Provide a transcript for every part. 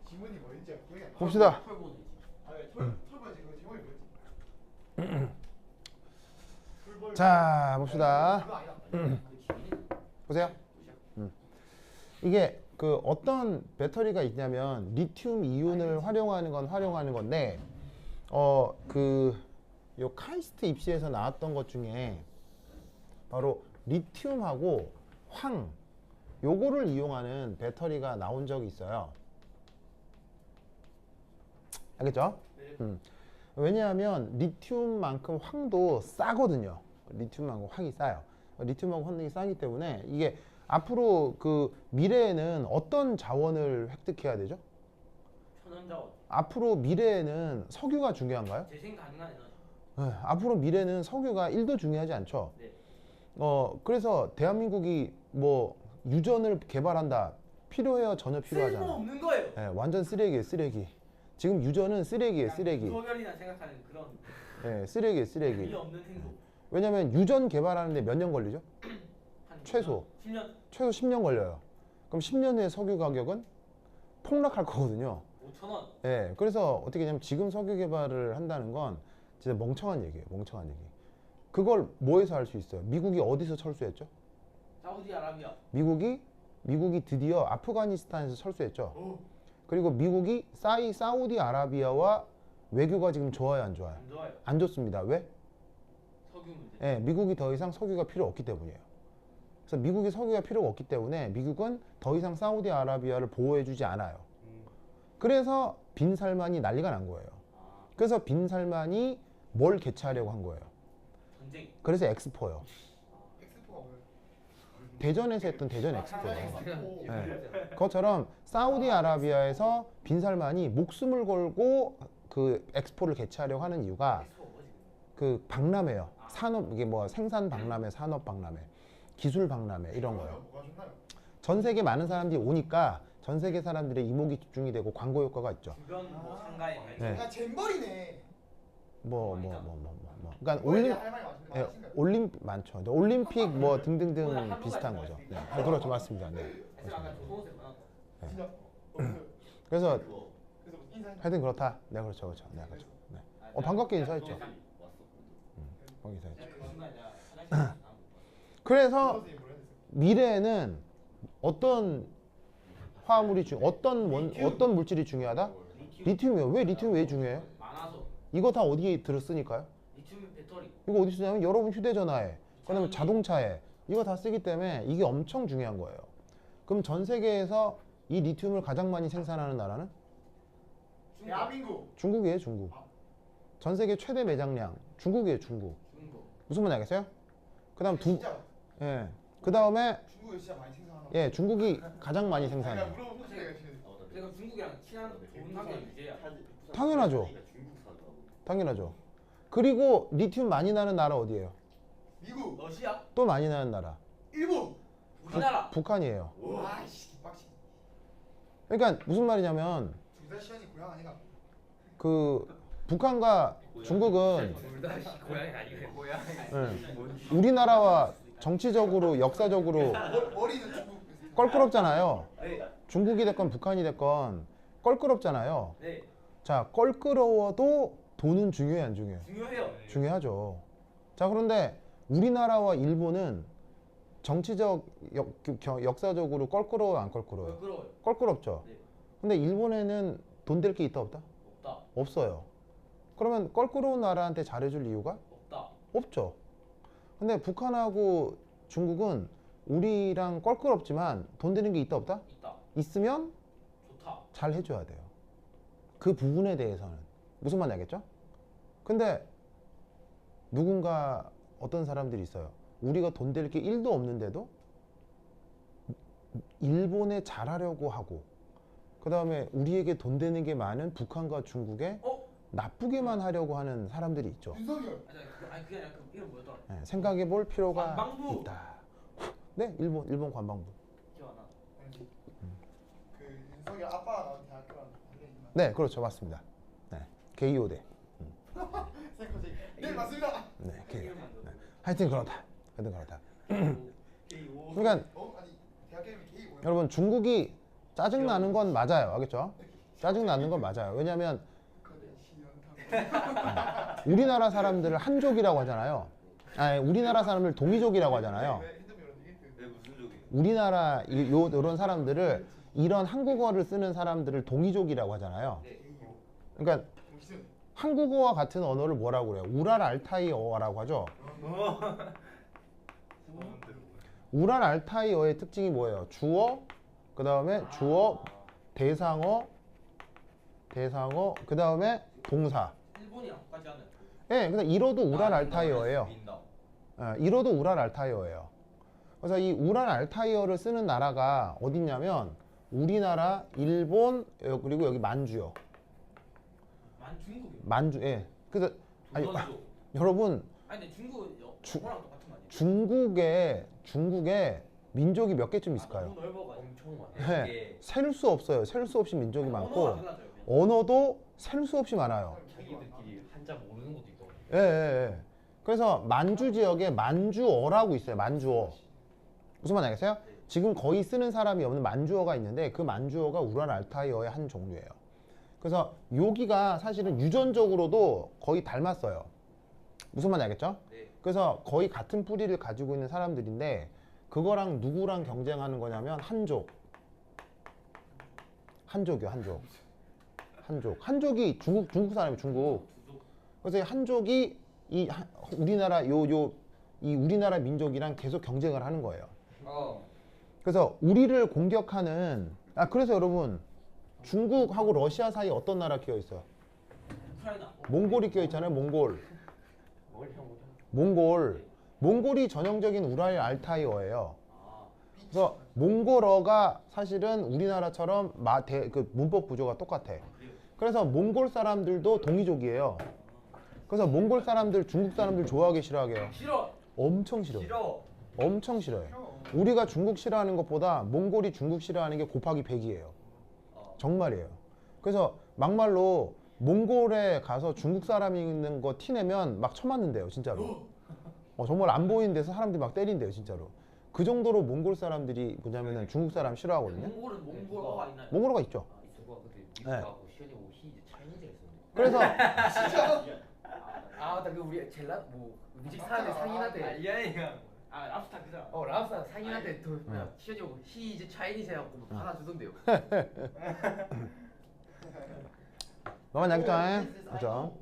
지문이 뭐였지? 기억이 안 나. 봅시다. 털보지 그 지문이 뭐였지? 자, 봅시다. 그거 아니다. 보세요. 이게 그 어떤 배터리가 있냐면 리튬 이온을 활용하는 건 활용하는 건데 요 카이스트 입시에서 나왔던 것 중에 바로 리튬하고 황 요거를 이용하는 배터리가 나온 적이 있어요. 알겠죠? 왜냐하면 리튬만큼 황도 싸거든요. 리튬하고 황이 싸요. 리튬하고 황이 싸기 때문에 이게 앞으로 그 미래에는 어떤 자원을 획득해야 되죠? 천연자원. 앞으로 미래에는 석유가 중요한가요? 재생 가능한 에너지. 네, 앞으로 미래는 석유가 1도 중요하지 않죠. 네. 그래서 대한민국이 뭐 유전을 개발한다. 필요해요? 전혀 필요하잖아요. 쓸모 없는 거예요. 네, 완전 쓰레기예요, 쓰레기. 지금 유전은 쓰레기예요, 쓰레기. 소멸이나 생각하는 그런 네, 쓰레기예요, 쓰레기. 의미 없는 행동. 왜냐면 유전 개발하는데 몇 년 걸리죠? 한 최소. 10년. 최소 10년 걸려요. 그럼 10년 후에 석유 가격은 폭락할 거거든요. 5,000원. 예, 그래서 어떻게 되냐면 지금 석유 개발을 한다는 건 진짜 멍청한 얘기예요. 멍청한 얘기. 그걸 뭐에서 할 수 있어요? 미국이 어디서 철수했죠? 사우디아라비아. 미국이 드디어 아프가니스탄에서 철수했죠. 그리고 미국이 사우디아라비아와 외교가 지금 좋아요, 안 좋아요? 안 좋아요. 안 좋습니다. 왜? 석유 문제. 예, 미국이 더 이상 석유가 필요 없기 때문이에요. 그래서 미국이 석유가 필요가 없기 때문에 미국은 더 이상 사우디아라비아를 보호해주지 않아요. 그래서 빈살만이 난리가 난 거예요. 그래서 빈살만이 뭘 개최하려고 한 거예요. 전쟁. 그래서 엑스포요. 엑스포가 뭐예요? 대전에서 했던 대전 엑스포요. 엑스포. 예. 그것처럼 사우디아라비아에서 빈살만이 목숨을 걸고 그 엑스포를 개최하려고 하는 이유가 엑스포 뭐지? 그 박람회요. 산업 이게 뭐 생산 박람회, 산업 박람회, 기술 박람회 이런 거요. 뭐가 좋나요? 전 세계 많은 사람들이 오니까 전 세계 사람들의 이목이 집중이 되고 광고 효과가 있죠. 주변 뭐 상가에 발전. 네. 야 잼버리네. 그러니까 뭐에 할 말이 예, 많으신가요? 올림픽 많죠. 근데 올림픽 뭐 등등등 비슷한 거죠. 네, 그렇죠, 맞습니다. 네. 그래서 아까 조선세 많았다. 진짜. 그래서 그래서 인사. 하여튼 그렇다. 네, 그렇죠, 그렇죠. 네, 그렇죠. 네. 반갑게 인사했죠. 반갑게 인사했죠. 그 순간 내가 화장실 안 못 봤어. 그래서 선생님 뭐라 했어요? 미래에는 어떤 화물이 어떤 물질이 중요하다? 리튬이요. 왜 리튬이 왜 중요해요? 많아서. 이거 다 어디에 들었으니까요? 리튬 배터리. 이거 어디 쓰냐면 여러분 휴대전화에, 그다음에 자동차에 이거 다 쓰기 때문에 이게 엄청 중요한 거예요. 그럼 전 세계에서 이 리튬을 가장 많이 생산하는 나라는 대한민국. 중국이에요, 중국. 전 세계 최대 매장량 중국이에요, 중국. 중국. 무슨 말인지 알겠어요? 그다음 진짜 그다음에 중국에 진짜 많이 생산하나? 예, 중국이 가장 많이 생산해요. 물어본 거 제가 지금 제가 중국이랑 친한 좋은 관계 유지해야. 당연하죠. 당연하죠. 그리고 리튬 많이 나는 나라 어디예요? 미국, 러시아. 또 많이 나는 나라. 일본. 우리나라. 북한이에요. 아이씨 빡치. 그러니까 무슨 말이냐면 둘다 시간이 고향 아니가? 그 북한과 중국은 고양이 아니고 고양이. 예, 우리나라와 정치적으로 역사적으로 머리는 중국. 껄끄럽잖아요. 네. 중국이 됐건 북한이 됐건 껄끄럽잖아요. 네. 자, 껄끄러워도 돈은 중요해 안 중요해? 중요해요. 중요하죠. 자, 그런데 우리나라와 일본은 정치적 역사적으로 껄끄러워요 안 껄끄러워요? 부끄러워요. 껄끄럽죠. 네. 근데 일본에는 돈 될 게 있다 없다? 없다. 없어요. 그러면 껄끄러운 나라한테 잘해줄 이유가 없다. 없죠. 근데 북한하고 중국은 우리랑 껄끄럽지만 돈 되는 게 있다 없다? 있다. 있으면 좋다. 잘 해줘야 돼요. 그 부분에 대해서는 무슨 말인지 알겠죠? 근데 누군가 어떤 사람들이 있어요. 우리가 돈 될 게 1도 없는데도 일본에 잘하려고 하고, 그 다음에 우리에게 돈 되는 게 많은 북한과 중국에 나쁘게만 하려고 하는 사람들이 있죠. 윤석열. 아니 그게 아니라 그 이름 뭐였더라? 네, 생각해 볼 필요가 관방부. 있다. 네, 일본 관방부. 기억 안 나. 그 윤석열 아빠가 나온 대학교랑 관계 있나? 네, 그렇죠, 맞습니다. 네, 게이오대. 쌤거지. 네 맞습니다. 네, 게이오대. 이름만 더. 하여튼 그렇다. 하여튼 그렇다. K5. 그러니까 아니 대학교 이름이 K5. 여러분 중국이 짜증 나는 건 맞아요, 알겠죠? 짜증 나는 건 맞아요. 왜냐하면 거대 시연타고. 우리나라 사람들을 한족이라고 하잖아요. 아니, 우리나라 사람을 동이족이라고 하잖아요. 왜 핸드폰 이런 얘기? 왜 무슨 적이에요? 우리나라 이런 사람들을 이런 한국어를 쓰는 사람들을 동이족이라고 하잖아요. 네. 그러니까 무슨? 한국어와 같은 언어를 뭐라고 그래요? 우랄 알타이어라고 하죠. 우랄 알타이어의 특징이 뭐예요? 주어, 그 다음에 주어, 대상어, 그 다음에 동사. 일본이랑 똑같지 않아요? 예, 그래서 이러도 우랄 알타이어예요. 민다. 예, 이러도 우랄 알타이어예요. 그래서 이 우랄 알타이어를 쓰는 나라가 어딨냐면 우리나라, 일본, 그리고 여기 만주요. 중국이. 만주, 예. 그래서 아니, 조선족. 여러분 아니 근데 중국은 주- 영어랑 똑같은 거 아니에요? 중국에 민족이 몇 개쯤 있을까요? 너무 넓어가지고. 엄청 많아요. 네. 이게 셀 수 없어요. 셀 수 없이 민족이 많고 언어가 달라져요. 그냥. 언어도 셀 수 없이 많아요. 자기들끼리 한자 모르는 것도 있고. 예, 예, 예. 그래서 만주 지역에 만주어라고 있어요. 만주어. 무슨 말인지 알겠어요? 지금 거의 쓰는 사람이 없는 만주어가 있는데 그 만주어가 우랄 알타이어의 한 종류예요. 그래서 여기가 사실은 유전적으로도 거의 닮았어요. 무슨 말인지 알겠죠? 네. 그래서 거의 같은 뿌리를 가지고 있는 사람들인데 그거랑 누구랑 경쟁하는 거냐면 한족이요. 한족이 중국 사람이 중국. 그래서 이 한족이 우리나라 이 우리나라 민족이랑 계속 경쟁을 하는 거예요. 그래서 우리를 공격하는 그래서 여러분 중국하고 러시아 사이에 어떤 나라 끼어 있어요? 우크라이나. 몽골이 끼어 있잖아요. 몽골. 뭘 형? 몽골이 전형적인 우랄 알타이어예요. 아, 그래서 몽골어가 사실은 우리나라처럼 그 문법 구조가 똑같아. 그래요? 그래서 몽골 사람들도 동이족이에요. 그래서 몽골 사람들 중국 사람들 좋아하기 싫어하게요. 싫어. 엄청 싫어요. 싫어. 엄청 싫어요. 우리가 중국 싫어하는 것보다 몽골이 중국 싫어하는 게 곱하기 100이에요. 정말이에요. 그래서 막말로 몽골에 가서 중국 사람이 있는 거 티내면 막 쳐맞는데요, 진짜로. 정말 안 보이는 데서 사람들이 막 때린대요, 진짜로. 그 정도로 몽골 사람들이 뭐냐면은 중국 사람 싫어하거든요. 몽골은 몽골어가 있나요? 몽골어가 있죠. 누가 그때 미국 네. 가고 시연이 오고 이제 차이니즈를 썼는데. 그래서 맞다 그 우리 젤라 뭐 음식 사는데 상인한테 이하이가 랍스타 그 사람. 랍스타 상인한테 더 네. 시연이 오고 히 이제 차이니즈 해갖고 뭐 받아주던데요. 너만 알겠죠? 그죠?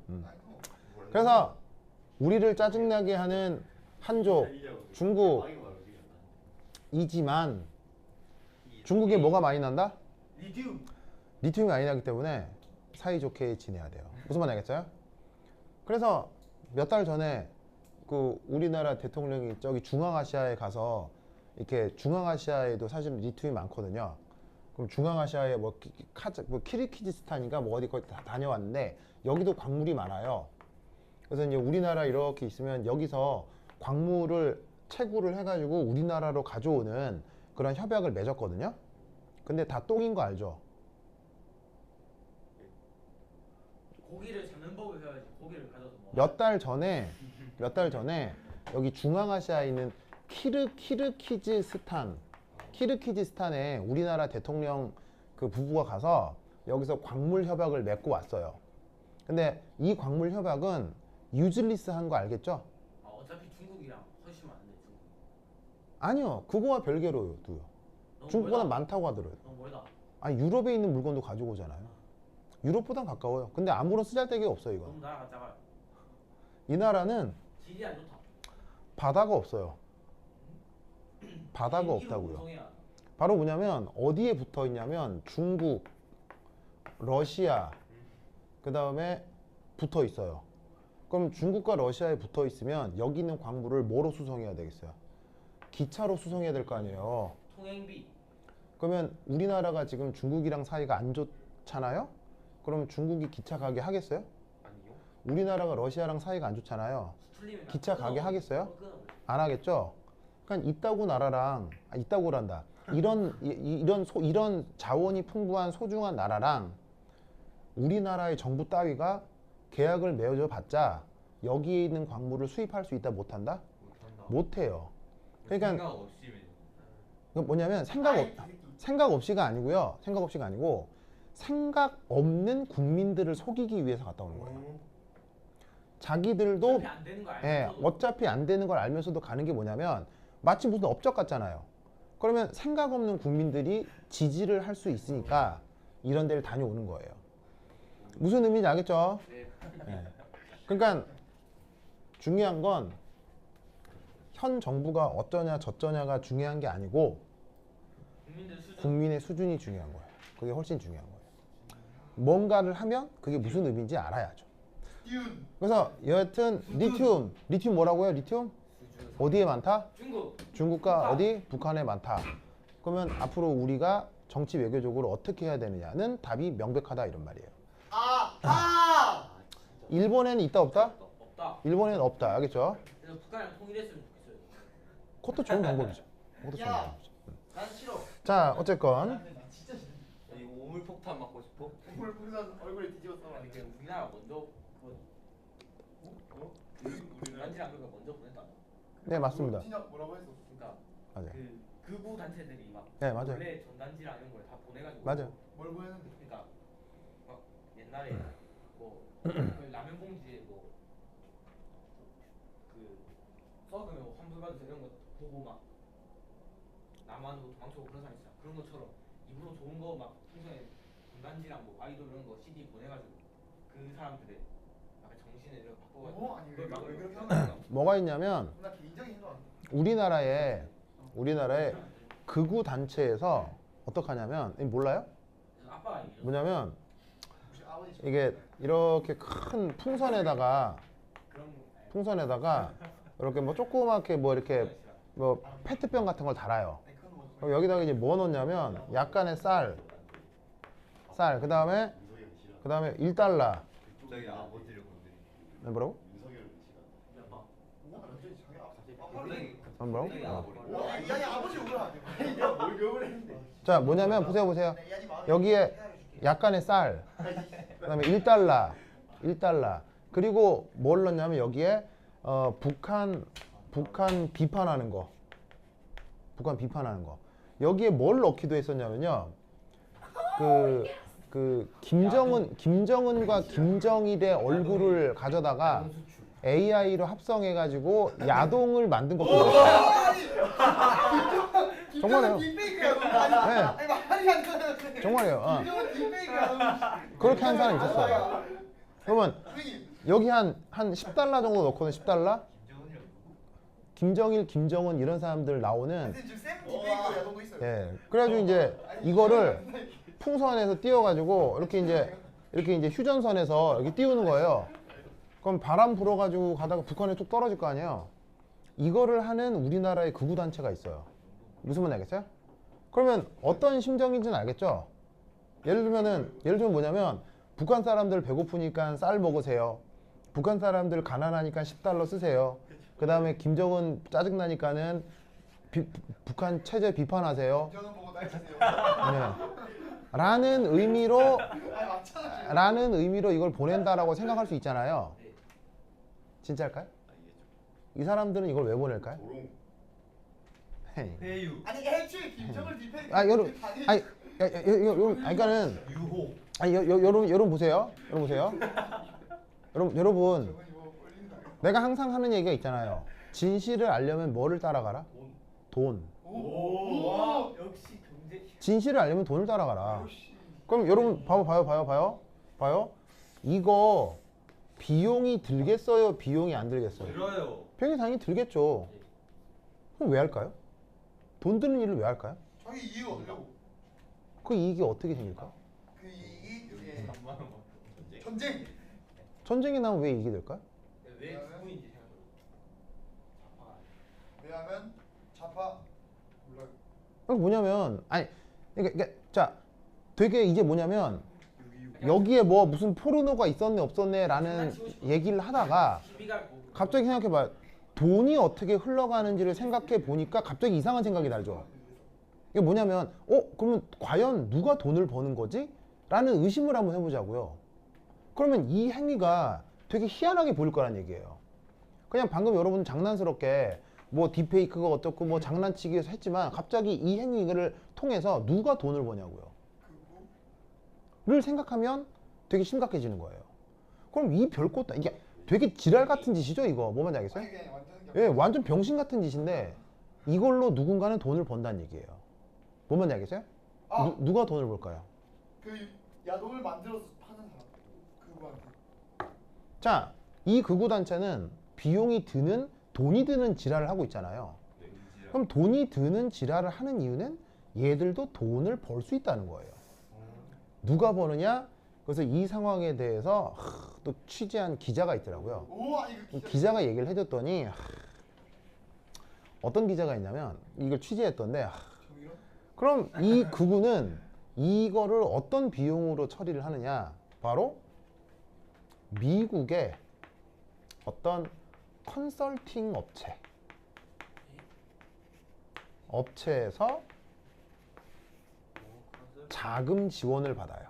그래서 우리를 짜증나게 하는 한족, 중국이지만 중국에 뭐가 많이 난다? 리튬. 리튬이 많이 나기 때문에 사이좋게 지내야 돼요. 무슨 말인지 알겠어요? 그래서 몇 달 전에 그 우리나라 대통령이 저기 중앙아시아에 가서 이렇게 중앙아시아에도 사실 리튬이 많거든요. 그럼 중앙아시아에 뭐 키르기즈스탄인가 뭐 어디 거기 다 다녀왔는데 여기도 광물이 많아요. 그래서 이제 우리나라 이렇게 있으면 여기서 광물을 채굴을 해가지고 우리나라로 가져오는 그런 협약을 맺었거든요. 근데 다 똥인 거 알죠? 고기를 잡는 법을 배워야지. 고기를 가져서 뭐. 몇 달 전에 여기 중앙아시아에 있는 키르기즈스탄에 우리나라 대통령 그 부부가 가서 여기서 광물 협약을 맺고 왔어요. 근데 이 광물 협약은 유즐리스 한 거 알겠죠? 어차피 중국이랑 훨씬 많은데 중국. 아니요, 그거와 별개로요. 너무 중국보다 멀다. 많다고 하더라고요. 너무 멀다. 아니 유럽에 있는 물건도 가지고 오잖아요. 유럽보단 가까워요. 근데 아무런 쓰잘데기가 없어요. 이거. 너무 나라가 작아요. 이 나라는 질이 안 좋다. 바다가 없어요. 바다가 비행기로 없다고요. 운송해야. 바로 뭐냐면 어디에 붙어 있냐면 중국, 러시아, 그 다음에 붙어 있어요. 그럼 중국과 러시아에 붙어 있으면 여기 있는 광물을 뭐로 수송해야 되겠어요? 기차로 수송해야 될 거 아니에요. 통행비. 그러면 우리나라가 지금 중국이랑 사이가 안 좋잖아요? 그럼 중국이 기차 가게 하겠어요? 아니요. 우리나라가 러시아랑 사이가 안 좋잖아요. 수출림이면 기차 끊어. 가게 하겠어요? 끊어. 안 하겠죠? 그러니까 이따구 나라랑 이따구란다. 이런 자원이 풍부한 소중한 나라랑 우리나라의 정부 따위가 계약을 맺어 봤자 여기에 있는 광물을 수입할 수 있다 못한다? 못한다. 못해요. 그러니까 생각 없이 뭐냐면 생각 없이가 아니고요. 생각 없이가 아니고 생각 없는 국민들을 속이기 위해서 갔다 오는 거예요. 자기들도 어차피 안 되는 거 예, 알면서도 어차피 안 되는 걸 알면서도 가는 게 뭐냐면 마치 무슨 업적 같잖아요. 그러면 생각 없는 국민들이 지지를 할 수 있으니까 이런 데를 다녀오는 거예요. 무슨 의미인지 알겠죠? 예. 그러니까 중요한 건 현 정부가 어쩌냐 저쩌냐가 중요한 게 아니고 국민들 수준 국민의 수준이 중요한 거예요. 그게 훨씬 중요한 거예요. 뭔가를 하면 그게 무슨 의미인지 알아야죠. 띄운. 그래서 여하튼 리튬 뭐라고요? 리튬 어디에 많다? 중국 중국과 어디? 북한에 많다. 그러면 앞으로 우리가 정치 외교적으로 어떻게 해야 되느냐는 답이 명백하다 이런 말이에요. 일본에는 있다 없다? 없다. 일본에는 없다. 알겠죠? 그래서 북한이랑 통일했으면 좋겠어요. 그것도 좋은 방법이죠. 그것도 좋은 야. 방법이죠. 난 싫어. 자, 어쨌건 나 진짜 싫어. 이거 오물폭탄 맞고 싶어? 오늘 풍선 얼굴에 뒤집었어. 아니 그 우리나라 먼저 전단지랑 그거 먼저 보냈다. 네 맞습니다. 진짜 뭐라고 했어? 그러니까 맞아요. 그 극우 단체들이 막 네 맞아요. 원래 전단지랑 이런 걸 다 보내가지고 맞아요. 뭘 보였는데? 그러니까 막 옛날에 그 라면 봉지에 뭐 그 썩으면 환불받아서 이런 거 보고 막 남한으로 도망치고 그런 사람 있잖아. 그런 것처럼 입으로 좋은 거 막 풍선에 전단지랑 뭐 아이돌 이런 거 CD 보내가지고 그 사람들의 약간 정신을 이렇게 바꿔가지고 아니 그걸 막 왜 그렇게 이렇게 하는 거야? 뭐가 있냐면 나 개인적인 생각 안 돼. 우리나라의 극우 단체에서 어떻게 하냐면 몰라요? 그래서 아빠가 얘기해. 뭐냐면 혹시 아버지 이게 이렇게 큰 풍선에다가 이렇게 뭐 조그맣게 뭐 이렇게 뭐 페트병 같은 걸 달아요. 아니 그건 뭐 그럼 여기다가 이제 뭐 넣냐면 약간의 쌀 그다음에 1달러 갑자기 아버지를 건드리. 뭐라고? 윤석열을 무시가. 뭐가 완전히 자기 갑자기 뭐라고? 이 아니 아버지 울어 안 돼. 내가 뭘 욕을 했는데. 자 뭐냐면 보세요 이 아니 마음이 여기에 해줄게. 약간의 쌀 그다음에 1달러 그리고 뭘 넣냐면 여기에 북한 비판하는 거 여기에 뭘 넣기도 했었냐면요 그 김정은과 김정일의 얼굴을 가져다가 AI로 합성해가지고 야동을 만든 것도 있어요. 정말이에요. 딥페이크야. 네. 아니 말이 안 돼. 정말이에요. 이거 딥페이크야. 그렇게 한 사람이 있었어요. 그러면 선생님. 여기 한 10달러 정도 넣거든. 10달러. 김정일, 김정은 이런 사람들 나오는 지금 쌤 딥페이크 야동도 있어요. 예. 그래가지고 이제 이거를 풍선에서 띄워가지고 이렇게 이제 휴전선에서 이렇게 띄우는 거예요. 그럼 바람 불어가지고 가다가 북한에 뚝 떨어질 거 아니에요. 이거를 하는 우리나라의 극우 단체가 있어요. 무슨 말인지 알겠어요? 그러면 어떤 심정인지는 알겠죠? 예를 들면 뭐냐면 북한 사람들 배고프니까 쌀 먹으세요. 북한 사람들 가난하니까 10달러 쓰세요. 그 다음에 김정은 짜증나니까는 북한 체제 비판하세요. 저는 보고 날 치세요. 네. 라는 의미로 이걸 보낸다라고 생각할 수 있잖아요. 진짜일까요? 이 사람들은 이걸 왜 보낼까요? 조롱. 헤이. 회유. 아니 애초에 김정을 딥페이크. 여러분, 그러니까는 유호. 여러분 보세요. 여러분, 이거 올린다. 내가 항상 하는 얘기가 있잖아요. 진실을 알려면 뭐를 따라가라? 돈. 오. 역시 경제 진실을 알려면 돈을 따라가라. 그럼 여러분 봐요. 이거 비용이 들겠어요? 비용이 안 들겠어요? 들어요. 비용이 당연히 들겠죠. 그럼 왜 할까요? 돈 드는 일을 왜 할까요? 자기 이익 얻으려고. 그 이익이 어떻게 생길까? 그 이익이 이게 전쟁. 전쟁이 나면 왜 이익이 될까요? 왜 극우인지 생각해. 왜냐면 좌파 몰라요. 그게 뭐냐면 그러니까 자 되게 이제 뭐냐면 여기에 뭐 무슨 포르노가 있었네 없었네라는 얘기를 하다가 시비가 뭐 갑자기 생각해봐요. 돈이 어떻게 흘러가는지를 생각해 보니까 갑자기 이상한 생각이 나죠. 이게 뭐냐면 그러면 과연 누가 돈을 버는 거지? 라는 의심을 한번 해보자고요. 그러면 이 행위가 되게 희한하게 보일 거란 얘기예요. 그냥 방금 여러분 장난스럽게 뭐 딥페이크가 어떻고 뭐 장난치기 위해서 했지만 갑자기 이 행위를 통해서 누가 돈을 버냐고요. 생각하면 되게 심각해지는 거예요. 그럼 이 별것도 이게 되게 지랄 같은 짓이죠, 이거. 뭐 말인지 알겠어요? 아니, 그냥 완전 예, 완전 병신 같은 짓인데 이걸로 누군가는 돈을 번다는 얘기예요. 뭐 말인지 알겠어요? 아, 누가 돈을 벌까요? 그 야동을 만들어서 파는 사람 그거한테. 자, 이 극우 단체는 비용이 드는 돈이 드는 지랄을 하고 있잖아요. 그럼 돈이 드는 지랄을 하는 이유는 얘들도 돈을 벌 수 있다는 거예요. 누가 버느냐? 그래서 이 상황에 대해서 또 취재한 기자가 있더라고요. 우와 이거 기자가 얘기를 해줬더니 어떤 기자가 있냐면 이걸 취재했던데 저기요? 그럼 이 극우는 이거를 어떤 비용으로 처리를 하느냐? 바로 미국의 어떤 컨설팅 업체에서 자금 지원을 받아요.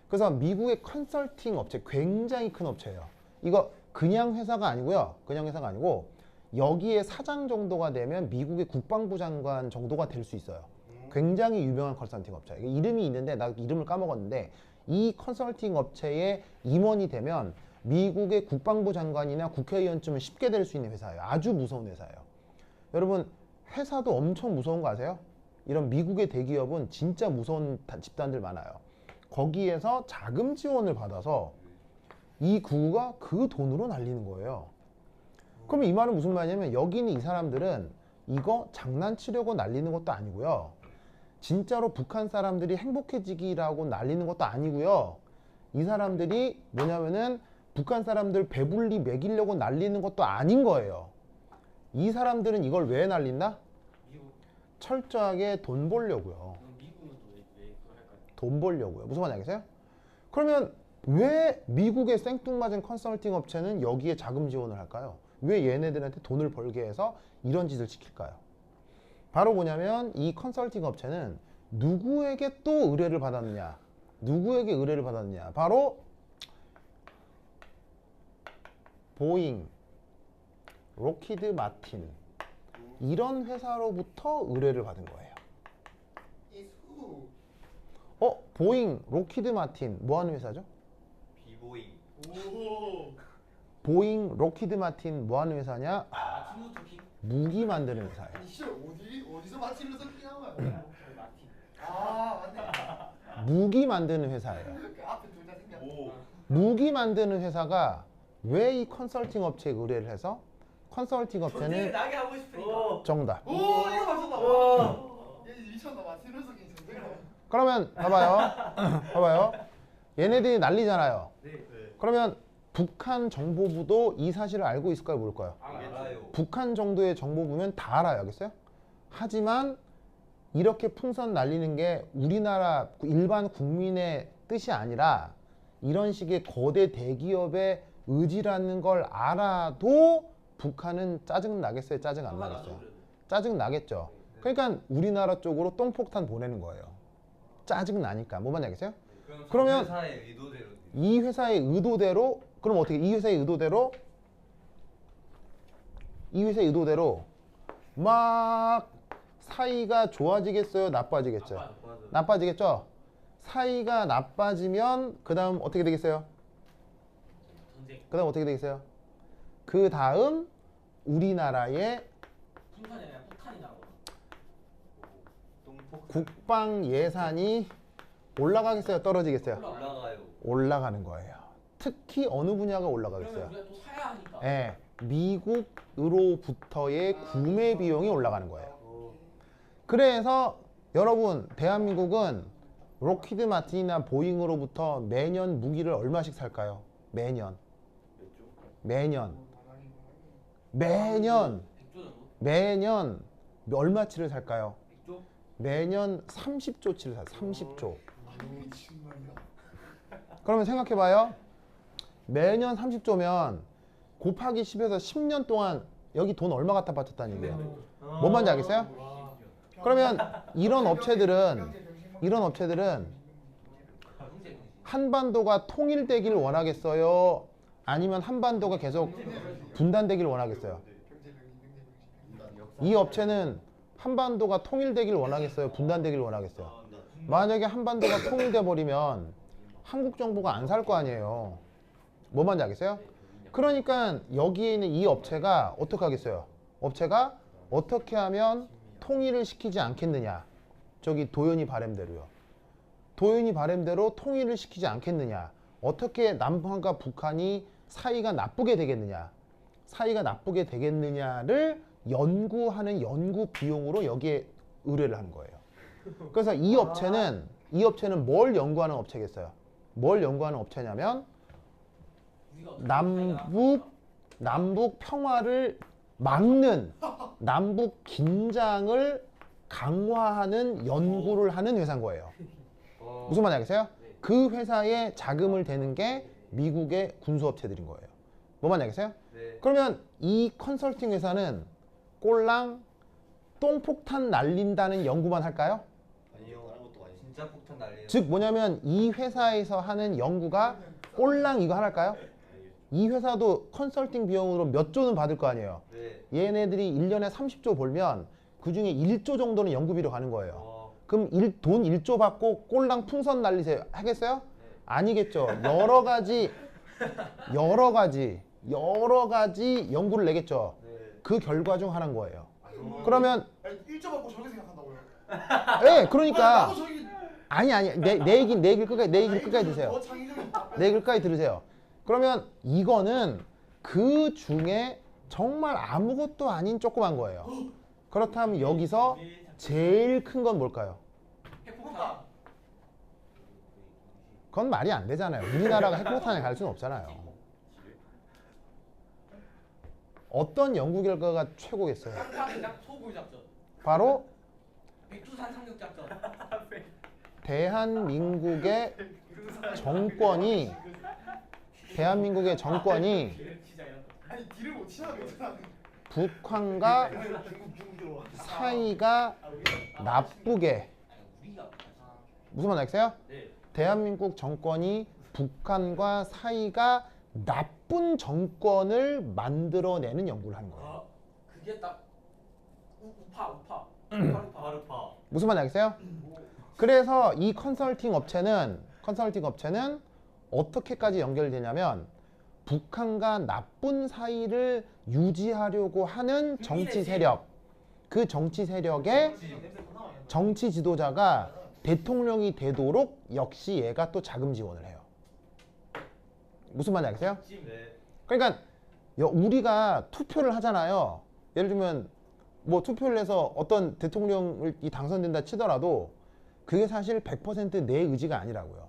그래서 미국의 컨설팅 업체, 굉장히 큰 업체예요. 이거 그냥 회사가 아니고요. 그냥 회사가 아니고 여기에 사장 정도가 되면 미국의 국방부 장관 정도가 될 수 있어요. 굉장히 유명한 컨설팅 업체. 이름이 있는데 나 이름을 까먹었는데 이 컨설팅 업체의 임원이 되면 미국의 국방부 장관이나 국회의원쯤은 쉽게 될 수 있는 회사예요. 아주 무서운 회사예요. 여러분 회사도 엄청 무서운 거 아세요? 이런 미국의 대기업은 진짜 무서운 집단들 많아요. 거기에서 자금 지원을 받아서 이 구가 그 돈으로 날리는 거예요. 그럼 이 말은 무슨 말이냐면 여기 있는 이 사람들은 이거 장난치려고 날리는 것도 아니고요. 진짜로 북한 사람들이 행복해지기라고 날리는 것도 아니고요. 이 사람들이 뭐냐면은 북한 사람들 배불리 먹이려고 날리는 것도 아닌 거예요. 이 사람들은 이걸 왜 날린다? 미국 철저하게 돈 벌려고요. 미국은 또왜 그걸 할까요? 돈 벌려고요. 무슨 말인지 알겠어요? 그러면 왜 미국의 생뚱맞은 컨설팅 업체는 여기에 자금 지원을 할까요? 왜 얘네들한테 돈을 벌게 해서 이런 짓을 시킬까요? 바로 뭐냐면 이 컨설팅 업체는 누구에게 또 의뢰를 받았느냐? 누구에게 의뢰를 받았느냐? 바로 보잉, 록히드 마틴 이런 회사로부터 의뢰를 받은 거예요. 이수. 보잉, 록히드 마틴 뭐 하는 회사죠? 비보잉. 오. 보잉, 록히드 마틴 뭐 하는 회사냐? 마틴 루터 킹? 무기 만드는 회사예요. 아니 씨 어디서 마틴 루터 킹 한 거야? 마틴. 아 맞네. 무기 만드는 회사예요. 그 앞에 둘 다 생겼. 오. 무기 만드는 회사가 왜 이 컨설팅 업체에 의뢰를 해서 컨설팅 전쟁을 업체는 나게 하고 싶으니까. 정답. 오 이거 맞췄다. 얘 미쳤나 마틴 루터 킹 전쟁을. 그러면 봐봐요. 얘네들이 난리잖아요. 네. 그러면 북한 정보부도 이 사실을 알고 있을까요, 모를까요? 알아요. 북한 정도의 정보부면 다 알아요, 알겠어요? 하지만 이렇게 풍선 날리는 게 우리나라 일반 국민의 뜻이 아니라 이런 식의 거대 대기업의 의지라는 걸 알아도 북한은 짜증 나겠어요, 짜증 안 나겠어요? 짜증 나겠죠. 그러니까 우리나라 쪽으로 똥폭탄 보내는 거예요. 짜증 나니까. 뭐만 알겠어요? 그러면 회사의 의도대로. 이 회사의 의도대로 그럼 어떻게 이 회사의 의도대로 막 사이가 좋아지겠어요, 나빠지겠죠? 나빠지겠죠? 사이가 나빠지면 그 다음 어떻게 되겠어요? 전쟁. 그 다음 어떻게 되겠어요? 그 다음 우리나라의 풍선이 아니라 폭탄이 나고. 똥폭. 국방 예산이 올라가겠어요, 떨어지겠어요? 올라가요. 올라가는 거예요. 특히 어느 분야가 그러면 올라가겠어요? 우리가 또 사야 하니까. 예, 미국으로부터의 구매 비용이 올라가는 거예요. 그래서 여러분 대한민국은 록히드 마틴이나 보잉으로부터 매년 무기를 얼마씩 살까요? 매년 100조 정도? 매년 얼마치를 살까요? 100조? 매년 30조치를 사요. 30조. 미친 말이야. 그러면 생각해봐요. 매년 30조면 곱하기 10에서 10년 동안 여기 돈 얼마 갖다 바쳤다는 얘기예요. 뭔 말인지 알겠어요? 와. 그러면 이런 업체들은 경제. 한반도가 통일되기를 원하겠어요? 아니면 한반도가 계속 분단되기를 원하겠어요? 이 업체는 한반도가 통일되기를 원하겠어요? 분단되기를 원하겠어요? 만약에 한반도가 통일돼 버리면 한국 정부가 안 살 거 아니에요. 뭐 말인지 알겠어요? 그러니까 여기에 있는 이 업체가 어떻게 하겠어요? 업체가 어떻게 하면 통일을 시키지 않겠느냐? 저기 도연이 바램대로요. 도연이 바램대로 통일을 시키지 않겠느냐? 어떻게 남한과 북한이 사이가 나쁘게 되겠느냐? 사이가 나쁘게 되겠느냐를 연구하는 연구 비용으로 여기에 의뢰를 하는 거예요. 그래서 이 업체는 뭘 연구하는 업체겠어요? 뭘 연구하는 업체냐면 우리가 어떻게 남북 평화를 막는 남북 긴장을 강화하는 연구를 하는 회사인 거예요. 무슨 말인지 알겠어요? 그 회사에 자금을 대는 게 미국의 군수업체들인 거예요. 뭐 말인지 알겠어요? 네. 그러면 이 컨설팅 회사는 꼴랑 똥폭탄 날린다는 연구만 할까요? 아니요. 다른 것도 많이. 진짜 폭탄 날리는. 즉 뭐냐면 이 회사에서 하는 연구가 꼴랑 이거 하나일까요? 이 회사도 컨설팅 비용으로 몇 조는 받을 거 아니에요. 네. 얘네들이 1년에 30조 벌면 그중에 1조 정도는 연구비로 가는 거예요. 어. 그럼 돈 1조 받고 꼴랑 풍선 날리세요. 하겠어요? 네. 아니겠죠. 여러 가지 연구를 내겠죠. 네. 그 결과 중 하나인 거예요. 아니, 그러면 1조 받고 저렇게 생각한다고요? 예, 그러니까 나도 저기 아니 내 얘기를 끝까지 드세요. 더 창의적인 답변. 내 얘기를 끝까지 들으세요. 그러면 이거는 그 중에 정말 아무것도 아닌 조그만 거예요. 그렇다면 여기서 제일 큰 건 뭘까요? 핵폭탄. 그건 말이 안 되잖아요. 우리나라가 핵폭탄에 갈 수는 없잖아요. 어떤 연구 결과가 최고겠어요? 쌍파대작 소굴 작전. 바로 백두산 상륙 작전. 대한민국의 정권이 진짜 이런 거. 아니 딜을 못 치나 그러잖아. 북한과 중국 들어와. 사이가 나쁘게 아니 우리가 무슨 말인지 알겠어요? 네. 대한민국 정권이 북한과 사이가 나쁜 정권을 만들어내는 연구를 하는 거예요. 아 그게 딱 우파. 바르파. 무슨 말인지 알겠어요? 그래서 이 컨설팅 업체는 어떻게까지 연결되냐면 북한과 나쁜 사이를 유지하려고 하는 정치 세력, 그 정치 세력의 정치 지도자가 대통령이 되도록 역시 얘가 또 자금 지원을 해요. 무슨 말인지 알겠어요? 네. 그러니까 우리가 투표를 하잖아요. 예를 들면 뭐 투표를 해서 어떤 대통령이 당선된다 치더라도 그게 사실 100% 내 의지가 아니라고요.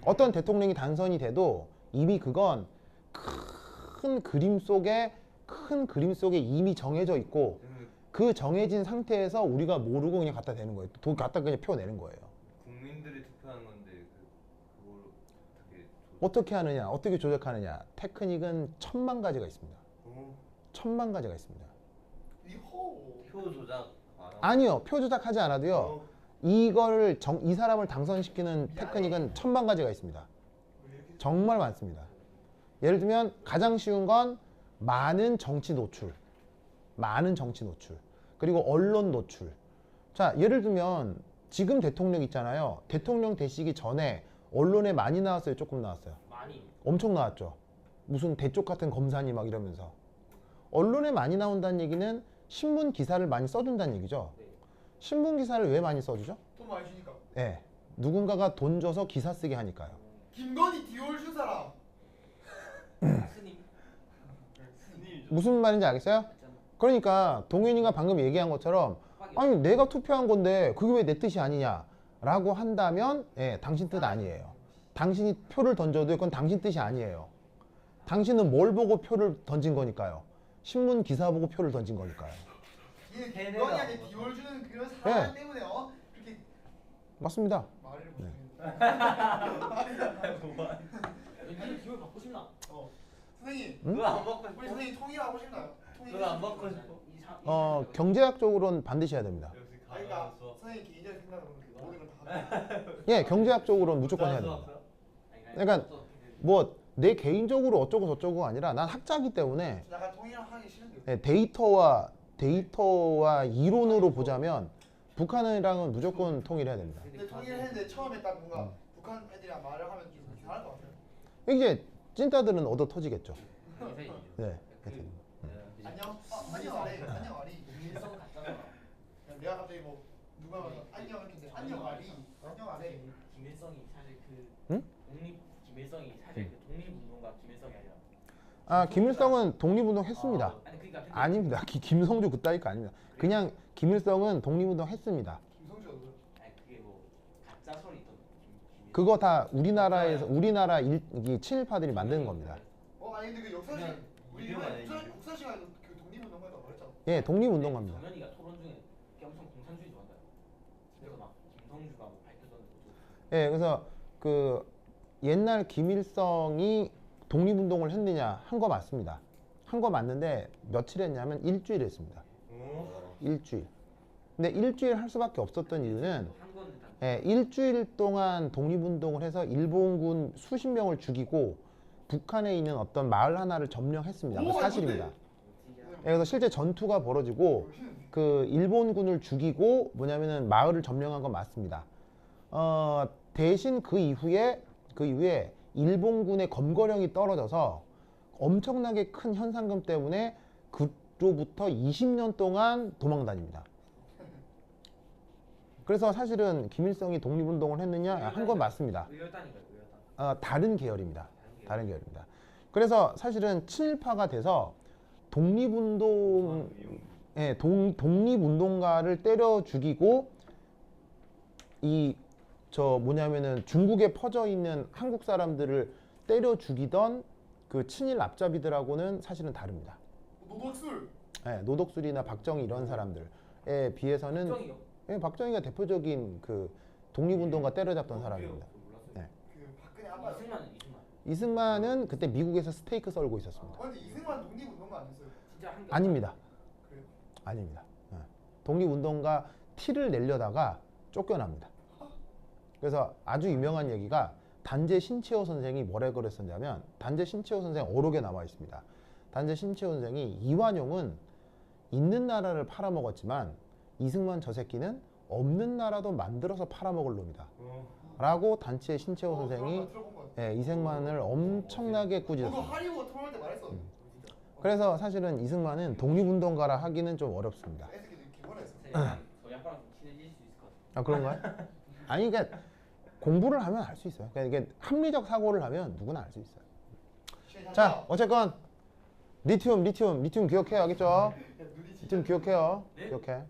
어떤 대통령이 당선이 돼도 이미 그건 큰 그림 속에 이미 정해져 있고 그 정해진 상태에서 우리가 모르고 그냥 갖다 대는 거예요. 돈 갖다 그냥 펴내는 거예요. 국민들이 투표하는 건데 그걸 어떻게 하느냐, 어떻게 조작하느냐. 테크닉은 1000만 가지가 있습니다. 1000만 가지가 있습니다. 이호. 표 조작 안 하고. 아니요, 표 조작하지 않아도요. 이거를 이 사람을 당선시키는 테크닉은 1000만 가지가 있습니다. 정말 많습니다. 예를 들면 가장 쉬운 건 많은 정치 노출, 그리고 언론 노출. 자, 예를 들면 지금 대통령 있잖아요. 대통령 되시기 전에 언론에 많이 나왔어요, 조금 나왔어요? 많이. 엄청 나왔죠. 무슨 대쪽 같은 검사니 막 이러면서. 언론에 많이 나온다는 얘기는 신문 기사를 많이 써준다는 얘기죠. 네. 신문 기사를 왜 많이 써주죠? 돈 많이 주니까. 네, 누군가가 돈 줘서 기사 쓰게 하니까요. 김건희 디올 준 사람. 스님. 무슨 말인지 알겠어요? 그러니까 동현이가 방금 얘기한 것처럼 아니 내가 투표한 건데 그게 왜 내 뜻이 아니냐 라고 한다면 예, 당신 뜻 아니에요. 당신이 표를 던져도 그건 당신 뜻이 아니에요. 당신은 뭘 보고 표를 던진 거니까요? 신문 기사 보고 표를 던진 거니까요. 이게 김건희한테 디올 주는 그런 네. 사람 때문에 그렇게 맞습니다. 말을 네. 못해. 왠지 기회 받고 싶나? 선생님, 응? 그거 안 먹고 우리 싶어. 선생님 통일하고 싶나요? 그거 안 먹고 싶어. 경제학적으로는 반드시 해야 됩니다. 역시 그러니까 가면서. 선생님 개인적인 생각으로는 모든 걸다 예, 경제학적으로는 무조건 해야 됩니다. 그러니까 뭐 내 개인적으로 어쩌고 저쩌고 아니라 난 학자기 때문에 약간 통일하기 싫은데. 예, 데이터와 이론으로 보자면 북한이랑은 무조건 통일해야 됩니다. 근데 통일했는데 처음에 딱 뭔가 북한 애들이랑 말을 하면 좀 이상할 것 같아요. 이제 찐따들은 얻어 터지겠죠. 이사이죠. 네. 안녕, 안녕 아래, 안녕 아리. 국민성 같잖아. 내가 갑자기 뭐 누가 말해 안녕 이렇게 안녕 아리, 안녕 아래. 김일성이 사실 그 응? 김일성이 사실 그 독립운동가 김일성이 아니라. 아 김일성은 독립운동 했습니다. 아니 그러니까 근데 아닙니다. 김성주 그따위 거 아닙니다. 그냥 김일성은 독립운동 했습니다. 김성주가 누구야? 아니 그게 뭐 가짜 설이 있던 그거 다 우리나라에서 우리나라 이 친일파들이 만드는 겁니다. 아니 근데 그 역사시 그냥 우리 이름 이번에 아니야, 이름. 국사 시간에 그 독립운동가가 말했잖아. 예, 독립운동가입니다. 정현이가 토론 중에 엄청 공산주의 좋아한다. 그래서 막 김성주가 뭐 밝혀졌는데 예, 그래서 그 옛날 김일성이 독립운동을 했느냐 한 거 맞습니다. 한 거 맞는데 며칠 했냐면 일주일 했습니다. 일주일. 근데 일주일 할 수밖에 없었던 이유는 한 건데 다 예, 일주일 동안 독립운동을 해서 일본군 수십 명을 죽이고 북한에 있는 어떤 마을 하나를 점령했습니다. 그 사실입니다. 예, 그래서 실제 전투가 벌어지고 그 일본군을 죽이고 뭐냐면은 마을을 점령한 건 맞습니다. 대신 그 이후에 일본군의 검거령이 떨어져서 엄청나게 큰 현상금 때문에 그로부터 20년 동안 도망 다닙니다. 그래서 사실은 김일성이 독립운동을 했느냐 한 건 맞습니다. 의열단인가요? 의열단. 다른 계열입니다. 다른 계열입니다. 그래서 사실은 친일파가 돼서 독립운동가를 때려 죽이고 뭐냐면은 중국에 퍼져 있는 한국 사람들을 때려 죽이던 그 친일 앞잡이들하고는 사실은 다릅니다. 노덕술. 예, 노덕술이나 박정희 이런 사람들에 비해서는 정이요? 예, 박정희가 대표적인 그 독립운동가 때려잡던 사람입니다. 네. 그 박근혜 아빠. 이승만은 이승만은 그때 미국에서 스테이크 썰고 있었습니다. 근데 이승만 독립운동가 아니었어요? 진짜 한 게. 아닙니다. 그래요? 아닙니다. 예. 독립운동가 티를 내려다가 쫓겨납니다. 그래서 아주 유명한 얘기가 단재 신채호 선생이 뭐라 그랬었냐면 단재 신채호 선생 어록에 나와 있습니다. 단재 신채호 선생이 이완용은 있는 나라를 팔아먹었지만 이승만 저 새끼는 없는 나라도 만들어서 팔아먹을 놈이다. 라고 단체 신채호 선생이 들어본 것 같아. 예, 이승만을 엄청나게 저도 꾸짖었습니다. 하리보 토론할 때 말했어. 그래서 사실은 이승만은 독립운동가라 하기는 좀 어렵습니다. 애새끼들 개발했어. 저희 아빠랑 좀 친해질 수 있을 것 같아요. 아 그런가요? 아니 그러니까 공부를 하면 알 수 있어요. 그러니까 이게 합리적 사고를 하면 누구나 알 수 있어요. 자 어쨌건 리튬 기억해요, 알겠죠? 리튬 기억해요. 기억해.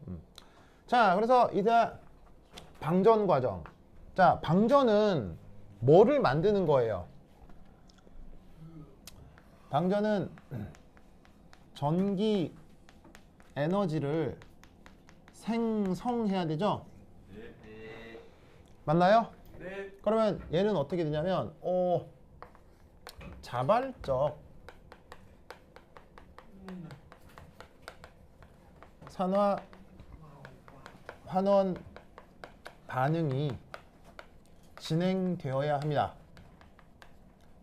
자 그래서 이제 방전 과정. 자 방전은 뭐를 만드는 거예요? 방전은 전기 에너지를 생성해야 되죠? 맞나요? 네. 그러면 얘는 어떻게 되냐면 자발적 산화 환원 반응이 진행되어야 합니다.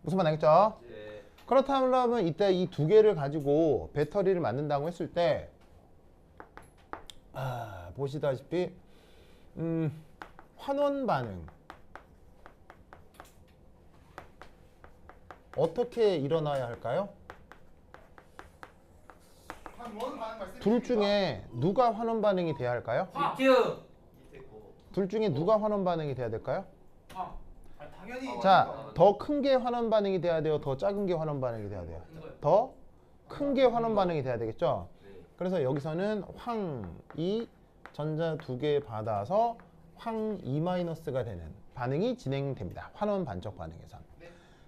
무슨 말 알겠죠? 네. 그렇다면 이때 이 두 개를 가지고 배터리를 만든다고 했을 때 보시다시피 환원 반응 어떻게 일어나야 할까요? 둘 중에 누가 환원 반응이 돼야 할까요? 리튬. 둘 중에 누가 환원 반응이 돼야 될까요? 당연히. 자, 더 큰 게 환원 반응이 돼야 돼요? 더 작은 게 환원 반응이 돼야 돼요? 더 큰 게 환원 반응이 돼야 되겠죠? 그래서 여기서는 황이 전자 두 개 받아서 황 2-가 되는 반응이 진행됩니다. 환원 반적 반응에서.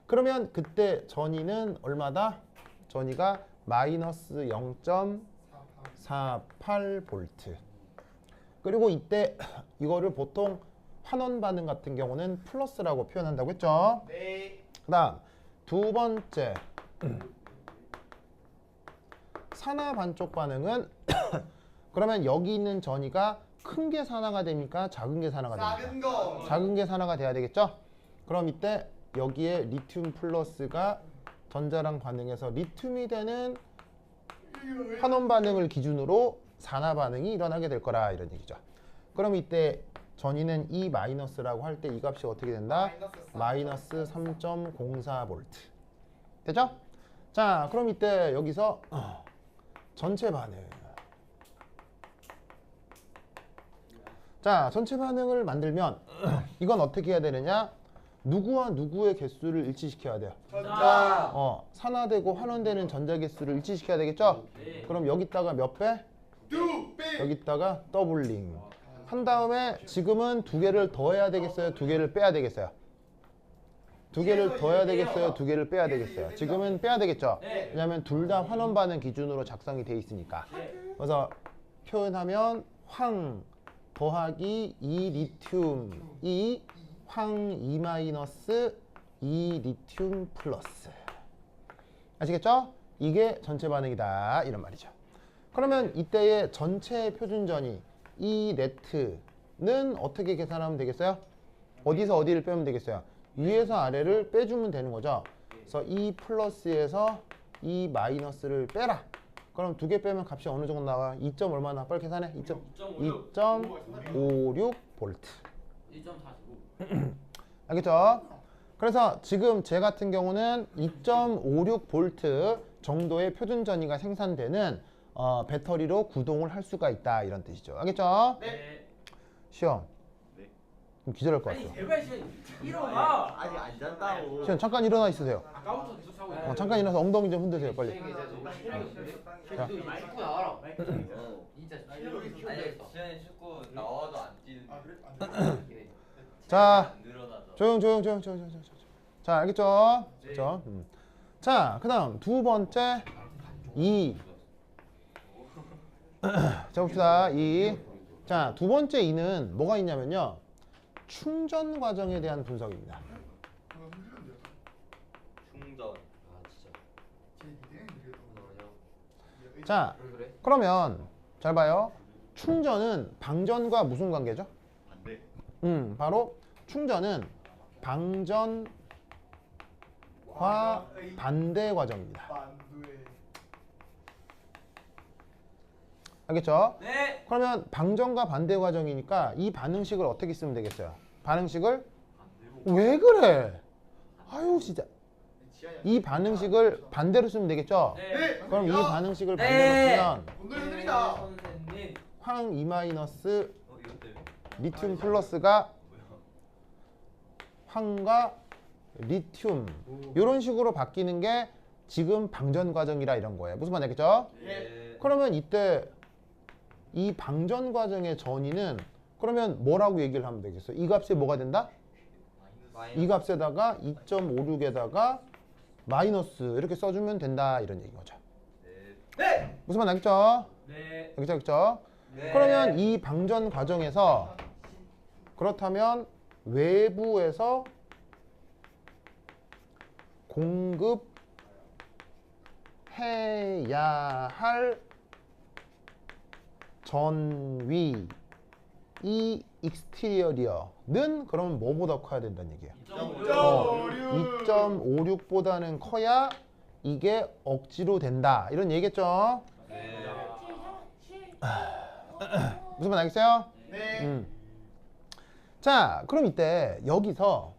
그러면 그때 전이는 얼마다? 전이가 마이너스 0.48V. 그리고 이때 이거를 보통 환원 반응 같은 경우는 플러스라고 표현한다고 했죠. 네. 그다음 두 번째 산화 반쪽 반응은 그러면 여기 있는 전이가 큰 게 산화가 됩니까? 작은 게 산화가 됩니까? 작은 거. 작은 게 산화가 돼야 되겠죠? 그럼 이때 여기에 리튬 플러스가 전자랑 반응해서 리튬이 되는 환원 반응을 기준으로 산화 반응이 일어나게 될 거라 이런 얘기죠. 그럼 이때 전위는 E 마이너스라고 할 때 이 값이 어떻게 된다? 마이너스 3.04V. 됐죠? 자, 그럼 이때 여기서 전체 반응. 자, 전체 반응을 만들면 이건 어떻게 해야 되느냐? 누구와 누구의 개수를 일치시켜야 돼요? 전자. 산화되고 환원되는 전자 개수를 일치시켜야 되겠죠? 네. 그럼 여기다가 몇 배? 두 배. 여기다가 더블링. 한 다음에 지금은 두 개를 더해야 되겠어요? 두 개를 빼야 되겠어요? 두 개를 더해야 되겠어요? 두 개를 빼야 되겠어요? 지금은 빼야 되겠죠? 네. 왜냐하면 둘 다 환원 반응 기준으로 작성이 돼 있으니까. 네. 그래서 표현하면 황 더하기 2 리튬 2 황 2 마이너스 2 리튬 플러스. 아시겠죠? 이게 전체 반응이다 이런 말이죠. 그러면 이때의 전체 표준전이 이 네트는 어떻게 계산하면 되겠어요? 어디서 어디를 빼면 되겠어요? 위에서 아래를 빼주면 되는 거죠. 그래서 이 플러스에서 이 마이너스를 빼라. 그럼 두 개 빼면 값이 어느 정도 나와? 2. 얼마나? 빨리 계산해. 2.56 볼트. 1.49. 알겠죠? 그래서 지금 제 같은 경우는 2.56 볼트 정도의 표준 전위가 생산되는 배터리로 구동을 할 수가 있다 이런 뜻이죠. 알겠죠? 네. 시험. 네. 그럼 기절할 것 아니 같아요. 제발 시간 일어나. 아직 안 잤다고. 시험 잠깐 일어나 있으세요. 아까부터 계속 자고 있어. 잠깐 일어나서 엉덩이 좀 흔드세요 빨리. 자. 마이크 나와라. 진짜 알겠어. 시간에 축구 나와도 안 뛰는데. 아 그래? 안 돼. 자, 안 늘어나죠. 조용. 자, 알겠죠? 그렇죠? 자, 그다음 두 번째 2. 자, 봅시다. 2. 자, 두 번째 2는 뭐가 있냐면요. 충전 과정에 대한 분석입니다. 그거 힘들던데요. 충전. 제 미래는 이래도 그냥 자, 그래? 그러면 잘 봐요. 충전은 방전과 무슨 관계죠? 반대. 바로 충전은 방전과 반대 과정입니다. 만두에 알겠죠? 네. 그러면 방전과 반대 과정이니까 이 반응식을 어떻게 쓰면 되겠어요? 반응식을 왜 그래? 아유 진짜 이 반응식을 반대로 쓰면 되겠죠? 네. 그럼 이 반응식을 네. 반대로 쓰면 오늘 흔들리다. 선생님. 황 2 마이너스 이것 때문에? 리튬 플러스가 황과 리튬 이런 식으로 바뀌는 게 지금 방전 과정이라 이런 거예요. 무슨 말인지 알겠죠? 네. 그러면 이때 이 방전 과정의 전위는 그러면 뭐라고 얘기를 하면 되겠어요? 이 값이 뭐가 된다? 이 값에다가 2.56에다가 마이너스 이렇게 써주면 된다 이런 얘기인 거죠. 네. 무슨 말 알겠죠? 네. 알겠죠? 네. 그러면 이 방전 과정에서 그렇다면 외부에서 공급해야 할 전위 이 익스티리어는 그러면 뭐보다 커야 된다는 얘기예요. 2.56보다는 커야 이게 억지로 된다 이런 얘기겠죠? 네. 무슨 말 알겠어요? 네. 자, 그럼 이때 여기서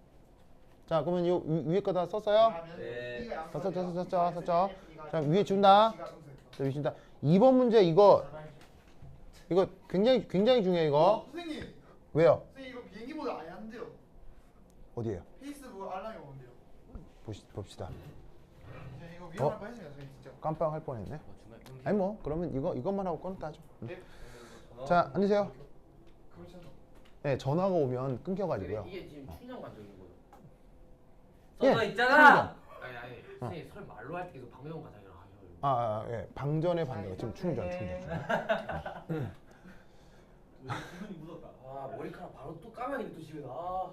자, 그러면 요 위에 거 다 썼어요? 네. 썼죠. 자, 위에 준다. 자, 위에 준다. 2번 문제 이거 굉장히 중요해 이거. 선생님, 왜요? 선생님 이거 비행기 모드 아예 안 돼요. 어디에요? 페이스북 알람이 오는데요. 봅시다. 선생님 이거 위험할 뻔했어요, 선생님 진짜. 깜빡할 뻔했네. 아니 뭐 그러면 이것만 하고 꺼냈다 하죠. 네. 자, 앉으세요. 그렇죠. 네, 전화가 오면 끊겨가지고요. 이게 지금 충전 관정인 거죠. 예, 써져 있잖아. 충전. 아니 선생님 설마 말로 할 때 계속 방송 과정이라고 하셔요. 예, 방전의 반대가 지금 충전. 기분이 묻었다. 아 머리카락 바로 또 까마니까 또 집에 가.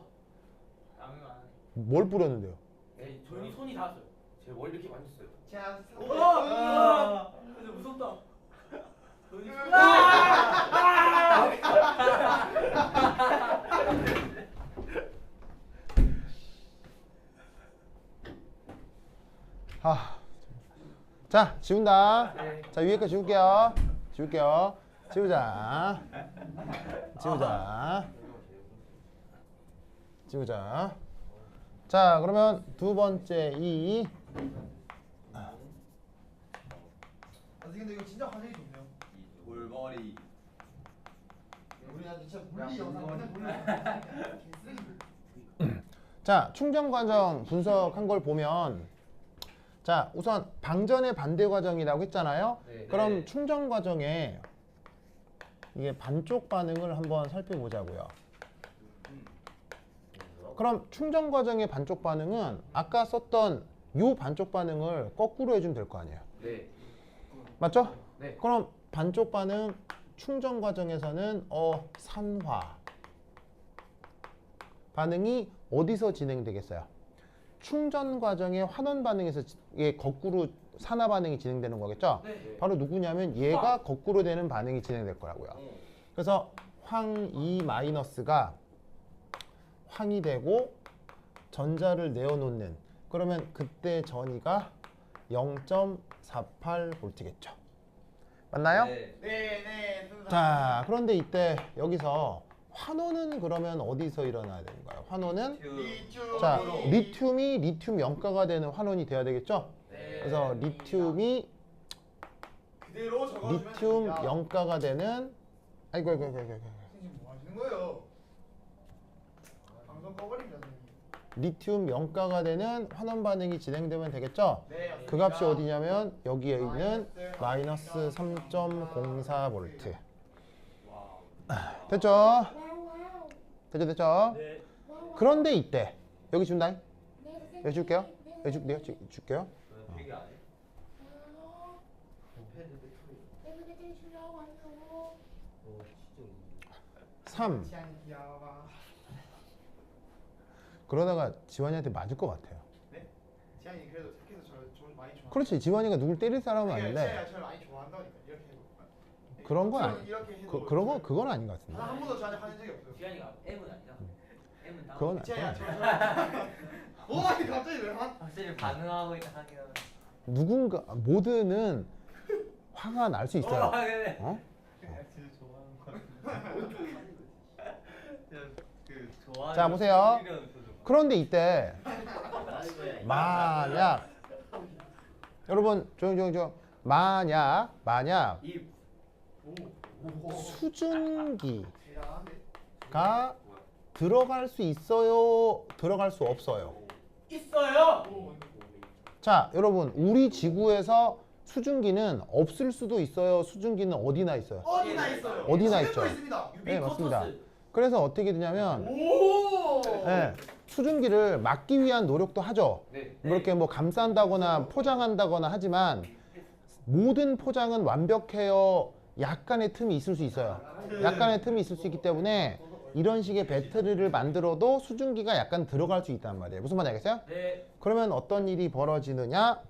땀이 많네. 뭘 뿌렸는데요? 네, 저희 손이 닿았어요. 제 머리 이렇게 만졌어요. 자, 근데 무섭다. 자, 지운다. 네. 자, 위에 거 지울게요. 지우자. 지우자. 지우자. 자, 그러면 두 번째 이 선생님 근데 이거 진짜 화질이 좋네요. 올머리. 우리한테 진짜 물리 영상 완전 물리 영상. 개쓰레기들. 자, 충전 과정 분석한 걸 보면 자, 우선 방전의 반대 과정이라고 했잖아요. 네. 그럼 네. 충전 과정에 이게 반쪽 반응을 한번 살펴보자고요. 그럼 충전 과정의 반쪽 반응은 아까 썼던 요 반쪽 반응을 거꾸로 해주면 될 거 아니에요. 네. 맞죠? 네. 그럼 반쪽 반응 충전 과정에서는 산화 반응이 어디서 진행되겠어요? 충전 과정의 환원 반응에서 이게 거꾸로 산화 반응이 진행되는 거겠죠? 네. 바로 누구냐면 얘가 거꾸로 되는 반응이 진행될 거라고요. 그래서 황2 마이너스가 황이 되고 전자를 내어놓는 그러면 그때 전이가 0.48V겠죠. 맞나요? 네. 네네. 자, 그런데 이때 여기서 환원은 그러면 어디서 일어나야 되는가요? 환원은 리튬. 자, 리튬이 리튬 영가가 되는 환원이 돼야 되겠죠? 네. 그래서 리튬이 그대로 적어주면 리튬 됩니다. 영가가 되는 아이고. 선생님 뭐 하시는 거예요? 방송 꺼버립니다 선생님. 리튬 영가가 되는 환원 반응이 진행되면 되겠죠? 네. 맞습니다. 그 값이 어디냐면 여기에 있는 마이너스 3.04V. 됐죠? 됐죠? 그런데 이때 여기 준다. 여기 줄게요. 여기 줄게요. 되게 안 해. 3. 취향이 귀여워. 그러다가 지환이한테 맞을 것 같아요. 네? 취향이 그래도 착해서 저를 많이 좋아. 그렇지. 지환이가 누굴 때릴 사람은 아닌데 취향이가 저를 많이 좋아한다니까 이렇게 해도. 그런 건 저는 아니. 이렇게 해도. 그런 건 그건 아닌 것 같습니다. 한 번도 저한테 화낸 적이 없어요. 지한이가 M은 아니잖아. M은 다음. 그건 취향이야 아니고 오 아니 갑자기 왜 화? 확실히 반응하고 있다 하긴 하네. 누군가 모두는 화가 날 수 있어요. 그래. 어? 진짜 좋아하는 거 같아. 그 좋아하는 자, 보세요. 이런 표정. 그런데 이때 만약 여러분 조용 만약 입. 수증기가 대단한데. 들어갈 수 있어요? 들어갈 수 없어요? 있어요. 자, 여러분 우리 지구에서 수증기는 없을 수도 있어요. 수증기는 어디나 있어요? 어디나 있어요. 어디나 집에도 있죠? 있습니다. 네, 맞습니다. 그래서 어떻게 되냐면 오. 네, 수증기를 막기 위한 노력도 하죠. 네. 뭐 이렇게 뭐 감싼다거나 포장한다거나 하지만 모든 포장은 완벽해요. 약간의 틈이 있을 수 있어요. 약간의 틈이 있을 수 있기 때문에 이런 식의 배터리를 만들어도 수증기가 약간 들어갈 수 있단 말이에요. 무슨 말인지 알겠어요? 네. 그러면 어떤 일이 벌어지느냐?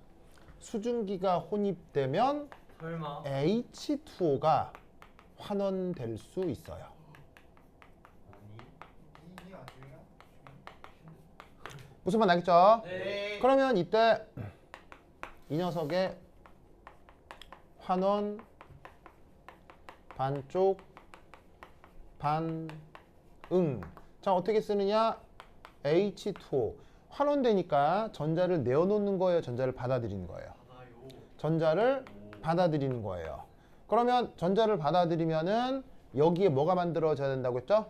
수증기가 혼입되면 설마. H2O가 환원될 수 있어요. 이게 안 중요해요? 무슨 말 알겠죠? 네. 그러면 이때 이 녀석의 환원 반쪽 반응. 자, 어떻게 쓰느냐? H2O. 환원되니까 전자를 내어놓는 거예요? 전자를 받아들이는 거예요? 전자를 받아들이는 거예요. 그러면 전자를 받아들이면은 여기에 뭐가 만들어져야 된다고 했죠?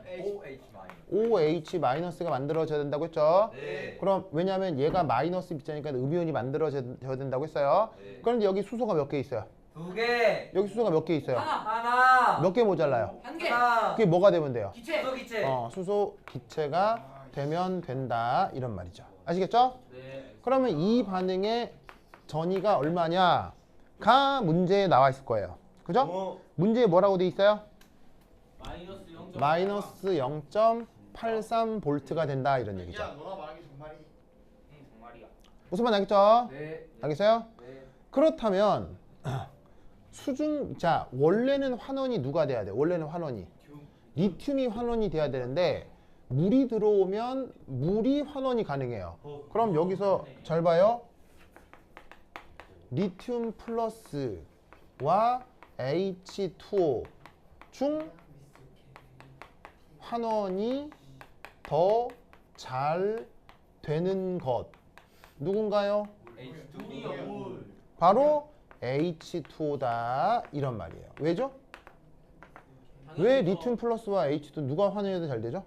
OH 마이너스가 만들어져야 된다고 했죠? 네. 그럼 왜냐하면 얘가 마이너스 입자니까 음이온이 만들어져야 된다고 했어요. 네. 그런데 여기 수소가 몇 개 있어요? 2개. 여기 수소가 몇 개 있어요? 하나. 몇 개 모자라요? 한 개. 하나. 그게 뭐가 되면 돼요? 기체. 기체. 수소 기체가 되면 된다 이런 말이죠. 아시겠죠? 네. 그러면 이 반응의 전이가 얼마냐? 가 문제에 나와 있을 거예요. 그죠? 문제에 뭐라고 돼 있어요? 마이너스 0. 마이너스 0.83V가 된다 이런 얘기죠. 야 너가 말한 게 정말이. 정말이야. 무슨 말 알겠죠? 네. 알겠어요? 네. 그렇다면 자, 원래는 환원이 누가 돼야 돼? 원래는 환원이 리튬이 환원이 돼야 되는데 물이 들어오면 물이 환원이 가능해요. 그럼 여기서 잘 봐요. 리튬 플러스와 H2O 중 환원이 더 잘 되는 것 누군가요? H2O. 바로 H2O다 이런 말이에요. 왜죠? 왜 리튬 플러스와 H2 누가 환원이 더 잘 되죠?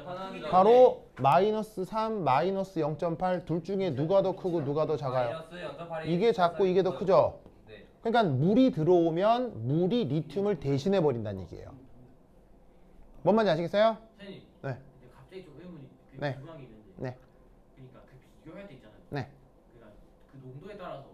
환원이 더 바로 마이너스 3, 마이너스 0.8 둘 중에 누가 더 크고 누가 더 작아요? 마이너스 0.8이 이게 작고 이게 더 크죠? 네. 그러니까 물이 들어오면 물이 리튬을 대신해 버린다는 얘기예요. 뭔 말인지 아시겠어요? 선생님. 네. 근데 갑자기 좀 의문이 네. 궁금한 게 있는데. 네. 그러니까 그 비교할 때 있잖아요. 네. 그러니까 그 농도에 따라서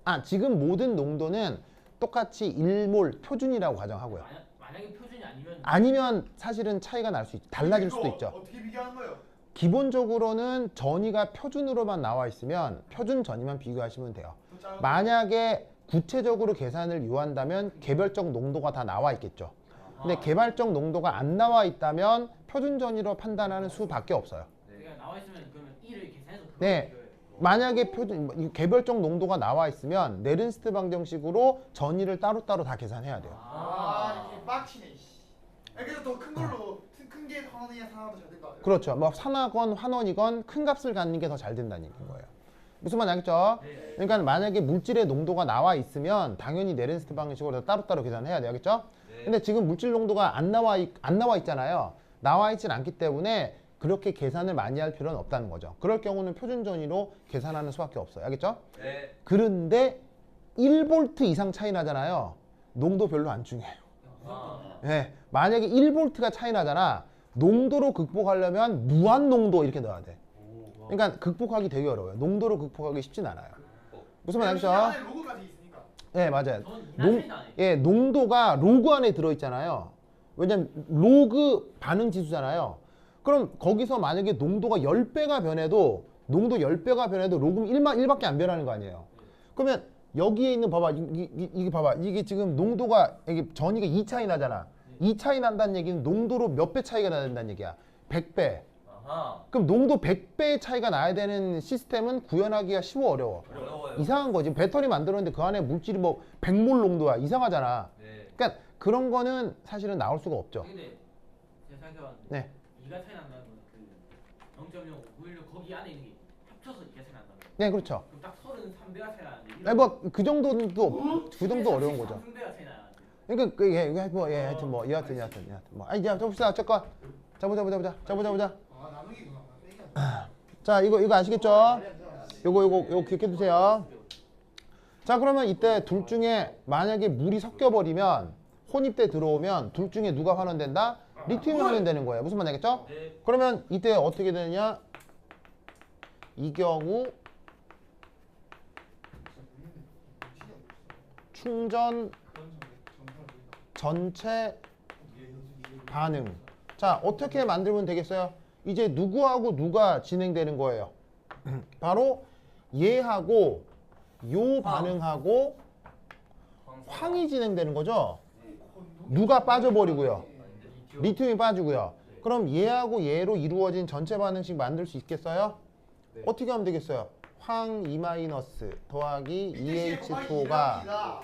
아, 지금 모든 농도는 똑같이 1몰 표준이라고 가정하고요. 만약에 표준이 아니면 아니면 사실은 차이가 날 수 있죠. 달라질 이거 수도 있죠. 어떻게 비교하는 거예요? 기본적으로는 전이가 표준으로만 나와 있으면 표준 전이만 비교하시면 돼요. 더 작은 만약에 구체적으로 계산을 요한다면 개별적 농도가 다 나와 있겠죠. 근데 개발적 농도가 안 나와 있다면 표준 전이로 판단하는 수밖에 없어요. 그러니까 나와 있으면 그러면 1을 계산해서 그걸 네. 비교해요. 만약에 개별적 농도가 나와 있으면 네른스트 방정식으로 전이를 따로따로 다 계산해야 돼요. 이렇게 빡치네. 씨. 그래서 더 큰 걸로 큰 게 환원이야 하나도 잘 된다. 그렇죠. 뭐 산화건 환원이건 큰 값을 갖는 게 더 잘 된다는 얘기인 거예요. 무슨 말인지 알겠죠? 네. 그러니까 만약에 물질의 농도가 나와 있으면 당연히 네른스트 방식으로 따로따로 계산해야 돼요. 알겠죠? 네. 근데 지금 물질 농도가 안 나와 있잖아요. 나와 있진 않기 때문에 그렇게 계산을 많이 할 필요는 없다는 거죠. 그럴 경우는 표준 전위로 계산하는 수밖에 없어요. 알겠죠? 네. 그런데 1V 이상 차이 나잖아요. 농도 별로 안 중요해요. 아. 예, 만약에 1V가 차이 나잖아. 농도로 극복하려면 무한 농도 이렇게 넣어야 돼. 그러니까 극복하기 되게 어려워요. 농도로 극복하기 쉽진 않아요. 무슨 말 알죠? 안에 로고까지 있으니까. 네, 맞아요. 저는 농, 이나 차이는 안 해요. 예, 농도가 로그 안에 들어있잖아요. 왜냐면 로그 반응 지수잖아요. 그럼 거기서 만약에 농도가 10배가 변해도 농도 10배가 변해도 로그는 1밖에 안 변하는 거 아니에요. 그러면 여기에 있는 봐봐. 이게 봐봐. 이게 지금 농도가 이게 전이가 2 차이 나잖아. 2 차이 난다는 얘기는 농도로 몇 배 차이가 나는다는 얘기야. 100배. 아하. 그럼 농도 100배 차이가 나야 되는 시스템은 구현하기가 어려워. 어려워요. 이상한 거지. 배터리 만들었는데 그 안에 물질이 뭐 100몰 농도야. 이상하잖아. 네. 그러니까 그런 거는 사실은 나올 수가 없죠. 근데 제가 생각해봤는데 네. 2가 차이 난다는 건 그 0.0, 916 거기 안에 있는 게 합쳐서 2가 차이 난다는 거예요. 네, 그렇죠. 그럼 딱 33배가 차이 나는데 아니 뭐그 정도는 또그 정도 어려운 거죠. 33배가 차이 나는데 그러니까 그 하여튼 뭐 여하튼 뭐 아니 자 봅시다. 어쨌건 자 보자. 아 나누기구나. 빼기 아니야. 자 이거 아시겠죠? 요거 기억해 두세요. 자 그러면 이때 둘 중에 만약에 물이 섞여 버리면 혼입돼 들어오면 둘 중에 누가 환원된다? 리튬이 환원되는 거예요. 무슨 말인지 알겠죠? 네. 그러면 이때 어떻게 되느냐? 이 경우 충전 전체 반응. 자, 어떻게 만들면 되겠어요? 이제 누구하고 누가 진행되는 거예요? 바로 얘하고 요 반응하고 황이 진행되는 거죠? 누가 빠져버리고요? 리튬이 빠지고요. 그럼 얘하고 얘로 이루어진 전체 반응식 만들 수 있겠어요? 어떻게 하면 되겠어요? 황 2- 더하기 2H2O가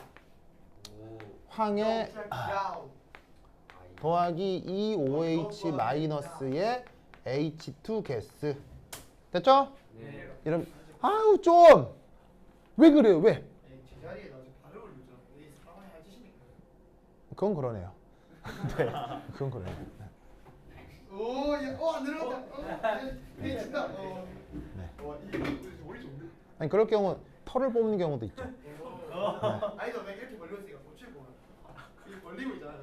황의 더하기 2OH- 의 H2 가스. 됐죠? 네. 이런 아유 좀 왜 그래요? 왜? 제자리에 나서 발을 올리잖아. 이 사람이 할 짓이니까. 그건 그러네요. 네, 그건 그러네요. 안 내려갔다. 진다. 네. 이게 머리 좋은데? 아니 그럴 경우 털을 뽑는 경우도 있죠. 아니 너 내가 이렇게 벌리고 있으니까 고칠 보면 이게 벌리고 있잖아.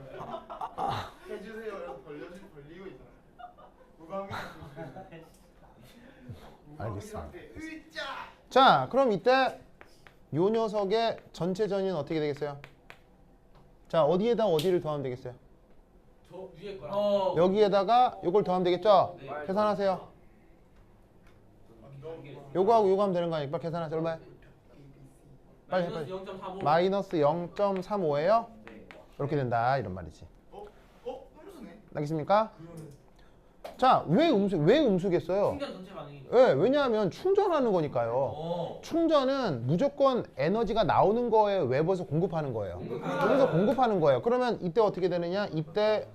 해주세요. 이렇게 벌리고 있잖아. 무방비. 알겠습니다. 으짜. 자, 그럼 이때 요 녀석의 전체 전위는 어떻게 되겠어요? 자, 어디에다 어디를 더하면 되겠어요? 저 위에 거랑 여기에다가 요걸 더하면 되겠죠? 네. 계산하세요. 요거하고 요거 하면 되는 거 아니까 계산하세요. 얼마야? 빨리 해, 빨리. 0.45. 마이너스 0.35예요? 네. 이렇게 된다 이런 말이지. 음수네. 알겠습니까? 자, 왜 음수겠어요? 충전 전체 반응이. 예, 왜냐하면 충전하는 거니까요. 충전은 무조건 에너지가 나오는 거에 외부에서 공급하는 거예요. 여기서 공급하는 거예요. 그러면 이때 어떻게 되느냐? 이때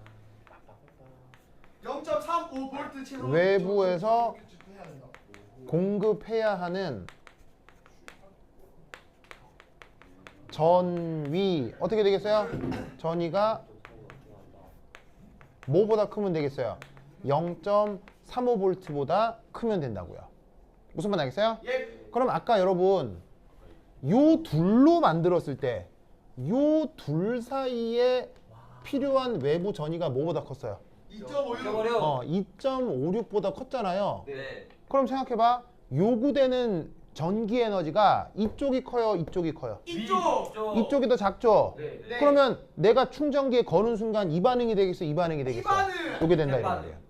0.35V 최소 외부에서 해야 된다. 공급해야 하는 전위 어떻게 되겠어요? 전위가 뭐보다 크면 되겠어요? 0.35V보다 크면 된다고요. 무슨 말 알겠어요? 예. 그럼 아까 여러분 요 둘로 만들었을 때 요 둘 사이에 필요한 외부 전위가 뭐보다 컸어요? 2.56. 2.56보다 컸잖아요. 네. 그럼 생각해봐. 요구되는 전기 에너지가 이쪽이 커요? 이쪽이 커요? 이쪽. 이쪽이 더 작죠? 네. 네. 그러면 내가 충전기에 거는 순간 이 반응이 되겠어? 이 반응이 되겠어? 반응. 요게 된다 이런 반응. 말이에요.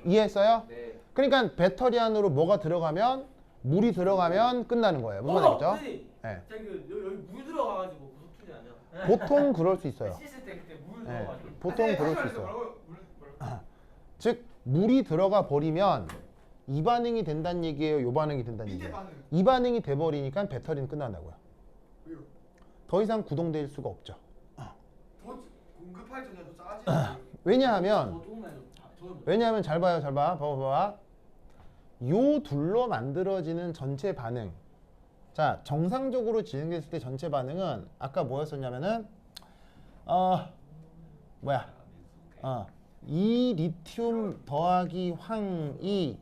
이해했어요? 네. 그러니까 배터리 안으로 뭐가 들어가면 물이 들어가면 끝나는 거예요. 무슨 말이죠? 네. 저기 여기 물 들어가가지고 고속 충전 아니야? 보통 그럴 수 있어요. 씻을 때 그때 물 네. 들어가지고. 보통 그럴 수 있어요. 뭐라고? 즉 물이 들어가 버리면 이 반응이 된다는 얘기예요? 요 반응이 된다는 밑에 얘기예요? 반응. 이 반응이 돼버리니까 배터리는 끝난다고요. 왜요? 더 이상 구동될 수가 없죠. 더 공급할 전에 더 작아지는 왜냐하면 저는 잘 봐요, 잘 봐. 봐봐. 요 둘로 만들어지는 전체 반응. 자, 정상적으로 진행됐을 때 전체 반응은 아까 뭐였었냐면은 이 리튬 더하기 황이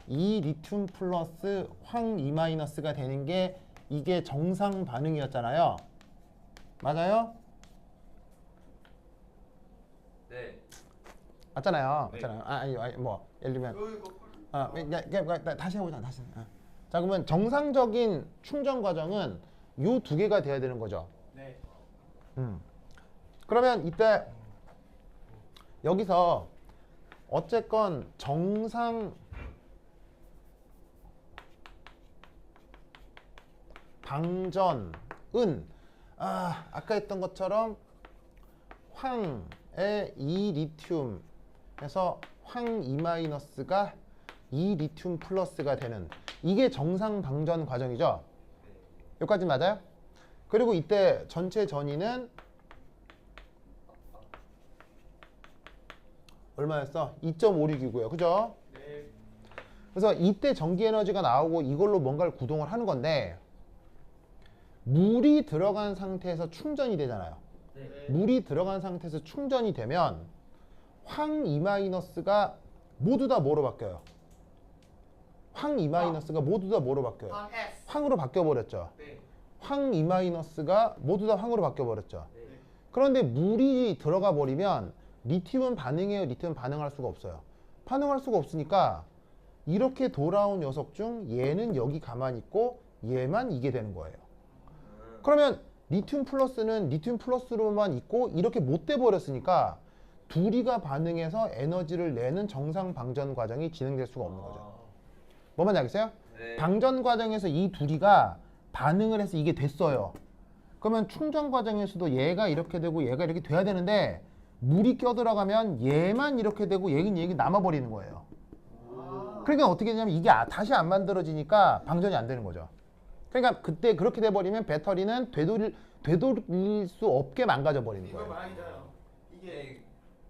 이 리튬 플러스 황 이 마이너스가 되는 게 이게 정상 반응이었잖아요. 맞아요? 네. 맞잖아요. 네. 맞잖아요. 아니 뭐 예를 들면 이거 다시 해보자. 다시. 자, 그러면 정상적인 충전 과정은 요 두 개가 돼야 되는 거죠. 네. 그러면 이때 여기서 어쨌건 정상 방전은 아까 했던 것처럼 황의 이 리튬에서 황 이 마이너스가 이 리튬 플러스가 되는 이게 정상 방전 과정이죠. 여기까지 맞아요? 그리고 이때 전체 전위는 얼마였어? 2.56이고요. 그죠? 네. 그래서 이때 전기 에너지가 나오고 이걸로 뭔가를 구동을 하는 건데 물이 들어간 상태에서 충전이 되잖아요. 네. 물이 들어간 상태에서 충전이 되면 황 이 마이너스가 모두 다 뭐로 바뀌어요? 황 이 마이너스가 모두 다 뭐로 바뀌어요? 방 S. 황으로 바뀌어 버렸죠. 네. 황 이 마이너스가 모두 다 황으로 바뀌어 버렸죠. 네. 그런데 물이 들어가 버리면 리튬은 반응해요? 리튬은 반응할 수가 없어요. 반응할 수가 없으니까 이렇게 돌아온 녀석 중 얘는 여기 가만히 있고 얘만 이게 되는 거예요. 그러면 리튬 플러스는 리튬 플러스로만 있고 이렇게 못 돼 버렸으니까 둘이가 반응해서 에너지를 내는 정상 방전 과정이 진행될 수가 없는 거죠. 뭐만 알겠어요? 네. 방전 과정에서 이 둘이가 반응을 해서 이게 됐어요. 그러면 충전 과정에서도 얘가 이렇게 되고 얘가 이렇게 돼야 되는데 물이 껴들어가면 얘만 이렇게 되고 얘는 남아버리는 거예요. 그러니까 어떻게 되냐면 이게 다시 안 만들어지니까 방전이 안 되는 거죠. 그러니까 그때 그렇게 돼버리면 배터리는 되돌릴 수 없게 망가져 버리는 이거 거예요. 말이잖아요. 이게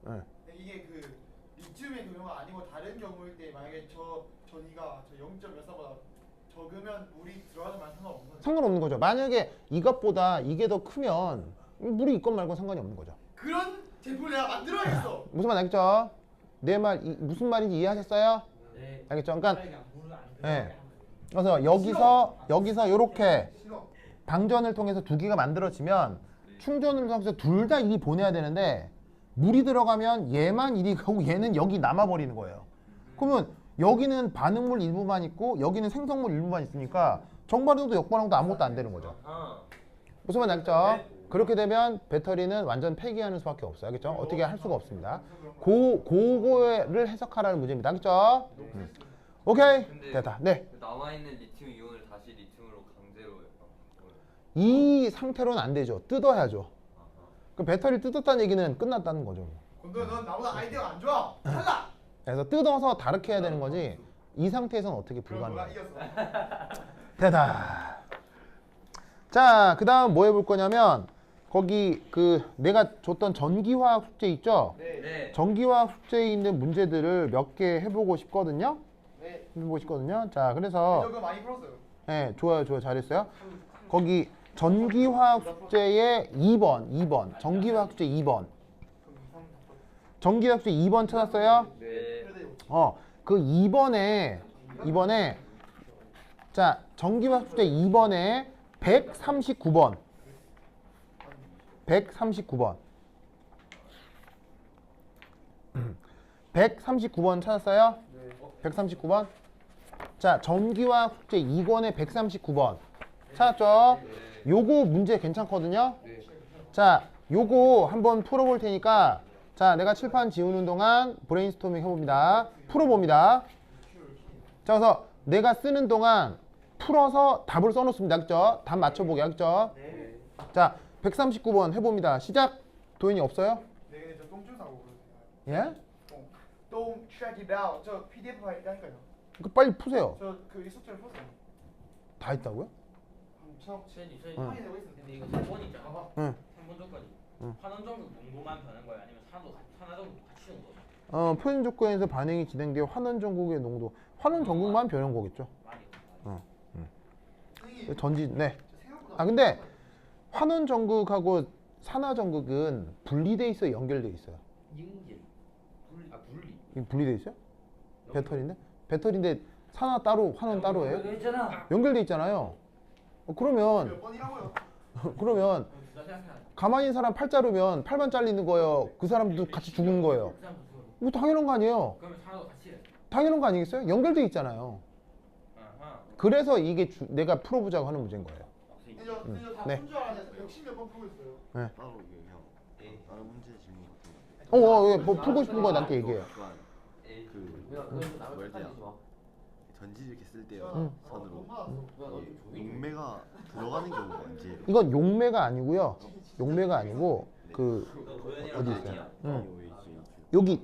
네. 이게 그 리튬의 경우가 아니고 다른 경우일 때 만약에 저 전이가 저 0.14보다 적으면 물이 들어가는 말 상관없는 거죠. 상관없는 거죠. 만약에 이것보다 이게 더 크면 물이 있건 말건 상관이 없는 거죠. 그런 제품을 내가 만들어야겠어. 무슨 말 알겠죠? 내 말 무슨 말인지 이해하셨어요? 네. 알겠죠? 그러니까 물을 안 네. 들어가게 하면 그래서 여기서 이렇게 싫어. 방전을 통해서 두 개가 만들어지면 충전을 통해서 둘 다 일이 보내야 되는데 물이 들어가면 얘만 일이 가고 얘는 여기 남아버리는 거예요. 그러면 여기는 반응물 일부만 있고 여기는 생성물 일부만 있으니까 정반응도 역반응도 아무것도 안 되는 거죠. 무슨 말 알겠죠? 그렇게 되면 배터리는 완전 폐기하는 수밖에 없어요. 알겠죠? 어떻게 할 수가 없습니다. 그거를 해석하라는 문제입니다. 알겠죠? 오케이? 근데 됐다. 네. 남아있는 리튬 이온을 다시 리튬으로 강제로 약간 바꿔요. 이 상태로는 안 되죠. 뜯어야죠. 그 배터리 뜯었다는 얘기는 끝났다는 거죠. 건도 넌 나보다 아이디어가 안 좋아. 탈락. 그래서 뜯어서 다르게 해야 되는 거지. 이 상태에서는 어떻게 그럼 너가 불가능해. 이겼어. 됐다. 자, 그 다음 뭐 해볼 거냐면 거기 그 내가 줬던 전기화학 숙제 있죠? 네. 네. 전기화학 숙제에 있는 문제들을 몇 개 해보고 싶거든요. 네. 해보고 싶거든요. 자, 그래서 저 그거 많이 풀었어요. 네, 좋아요, 잘했어요. 거기 전기화학 숙제의 2번, 전기화학 숙제 2번. 그럼 2, 3, 4. 전기화학 숙제 2번 찾았어요? 네. 그 2번에 자, 전기화학 숙제 2번에 139번. 139번 찾았어요? 네. 139번? 자, 전기화학 숙제 2권의 139번. 찾았죠? 요거 문제 괜찮거든요? 자, 요거 한번 풀어볼 테니까 자, 내가 칠판 지우는 동안 브레인스토밍 해봅니다. 풀어봅니다. 자, 그래서 내가 쓰는 동안 풀어서 답을 써놓습니다. 그죠? 답 맞춰보게. 그죠? 네. 자, 139번 해봅니다. 시작. 도현이 없어요? 네, 근데 저 똥줄 사고 그러세요. 예? 똥 check it out. 저 PDF 파일 있다니까요. 그 빨리 푸세요. 저그 숙제를 풀었어요. 다 있다고요? 저 쟤지 응. 확인하고 있습니다. 근데 이거 3번 있잖아. 응. 3번 조건이 응. 환원 전극 농도만 변한 거야? 아니면 산화 전극 같이 넣은 거야? 표현 조건에서 반응이 진행되어 환원 전국의 농도. 환원 전국만 변한 거겠죠. 많이 선생님, 전지, 네. 저 생각보다 근데 환원 전극하고 산화 전극은 분리돼 있어요, 연결돼 있어요? 이응질 분리 이게 분리돼 있어요? 배터리인데? 배터리인데 산화 따로, 환원 따로예요? 했잖아. 연결돼 있잖아요. 그러면 몇 번이라고요? 그러면 진짜 생각해. 가만히 있는 사람 팔 자르면 팔만 잘리는 거예요. 그 사람도 같이 죽는 거예요. 이거 당연한 거 아니에요? 그러면 산화도 같이 해. 당연한 거 아니겠어요? 연결돼 있잖아요. 아하. 그래서 이게 내가 풀어보자고 하는 문제인 거예요. 근데 저 다 네. 푼 줄 알았는데 110몇 번 풀고 있어요. 따로 이게 형 다른 문제 질문 같은 거 뭐 풀고 싶은 거 나한테 얘기해요. 약간 에이. 그 뭐야 전지 이렇게 쓸 때요 돈 선으로 받았어. 용매가 들어가는 경우가 언제예요? 이건 용매가 아니고요. 용매가 아니고 그 도현이랑 어디 있어요? 아니야. 여기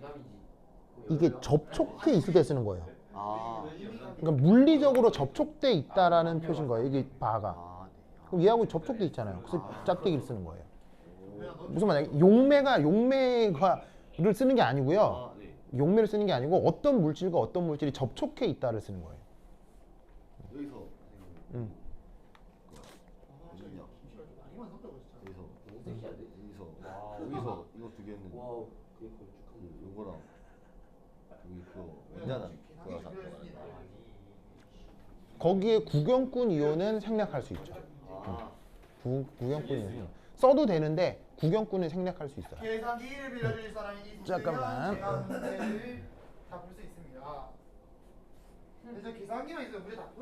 이게 접촉해 있을 때 쓰는 거예요. 아, 그러니까 물리적으로 접촉돼 있다라는 표시인 거예요. 이게 바가. 아, 네. 그럼 얘하고 접촉돼 있잖아요. 그래서 짝대기를 쓰는 거예요. 무슨 말이야? 용매를 쓰는 게 아니고요. 아, 네. 용매를 쓰는 게 아니고 어떤 물질과 어떤 물질이 접촉해 있다를 쓰는 거예요. 여기서 응. 어디냐? 많이만 샀다고 진짜. 여기서 이거 두 개는 요거랑 여기 그거 언제나 그거 사. 거기에 구경꾼 이온은 생략할 수 있죠. 구경꾼 이온 써도 되는데 구경꾼은 생략할 수 있어요. 계산기를 빌려줄 사람이 있으면 잠깐만. 제가 문제를 다 풀 수 있습니다. 근데 저 계산기만 있으면 문제 다 풀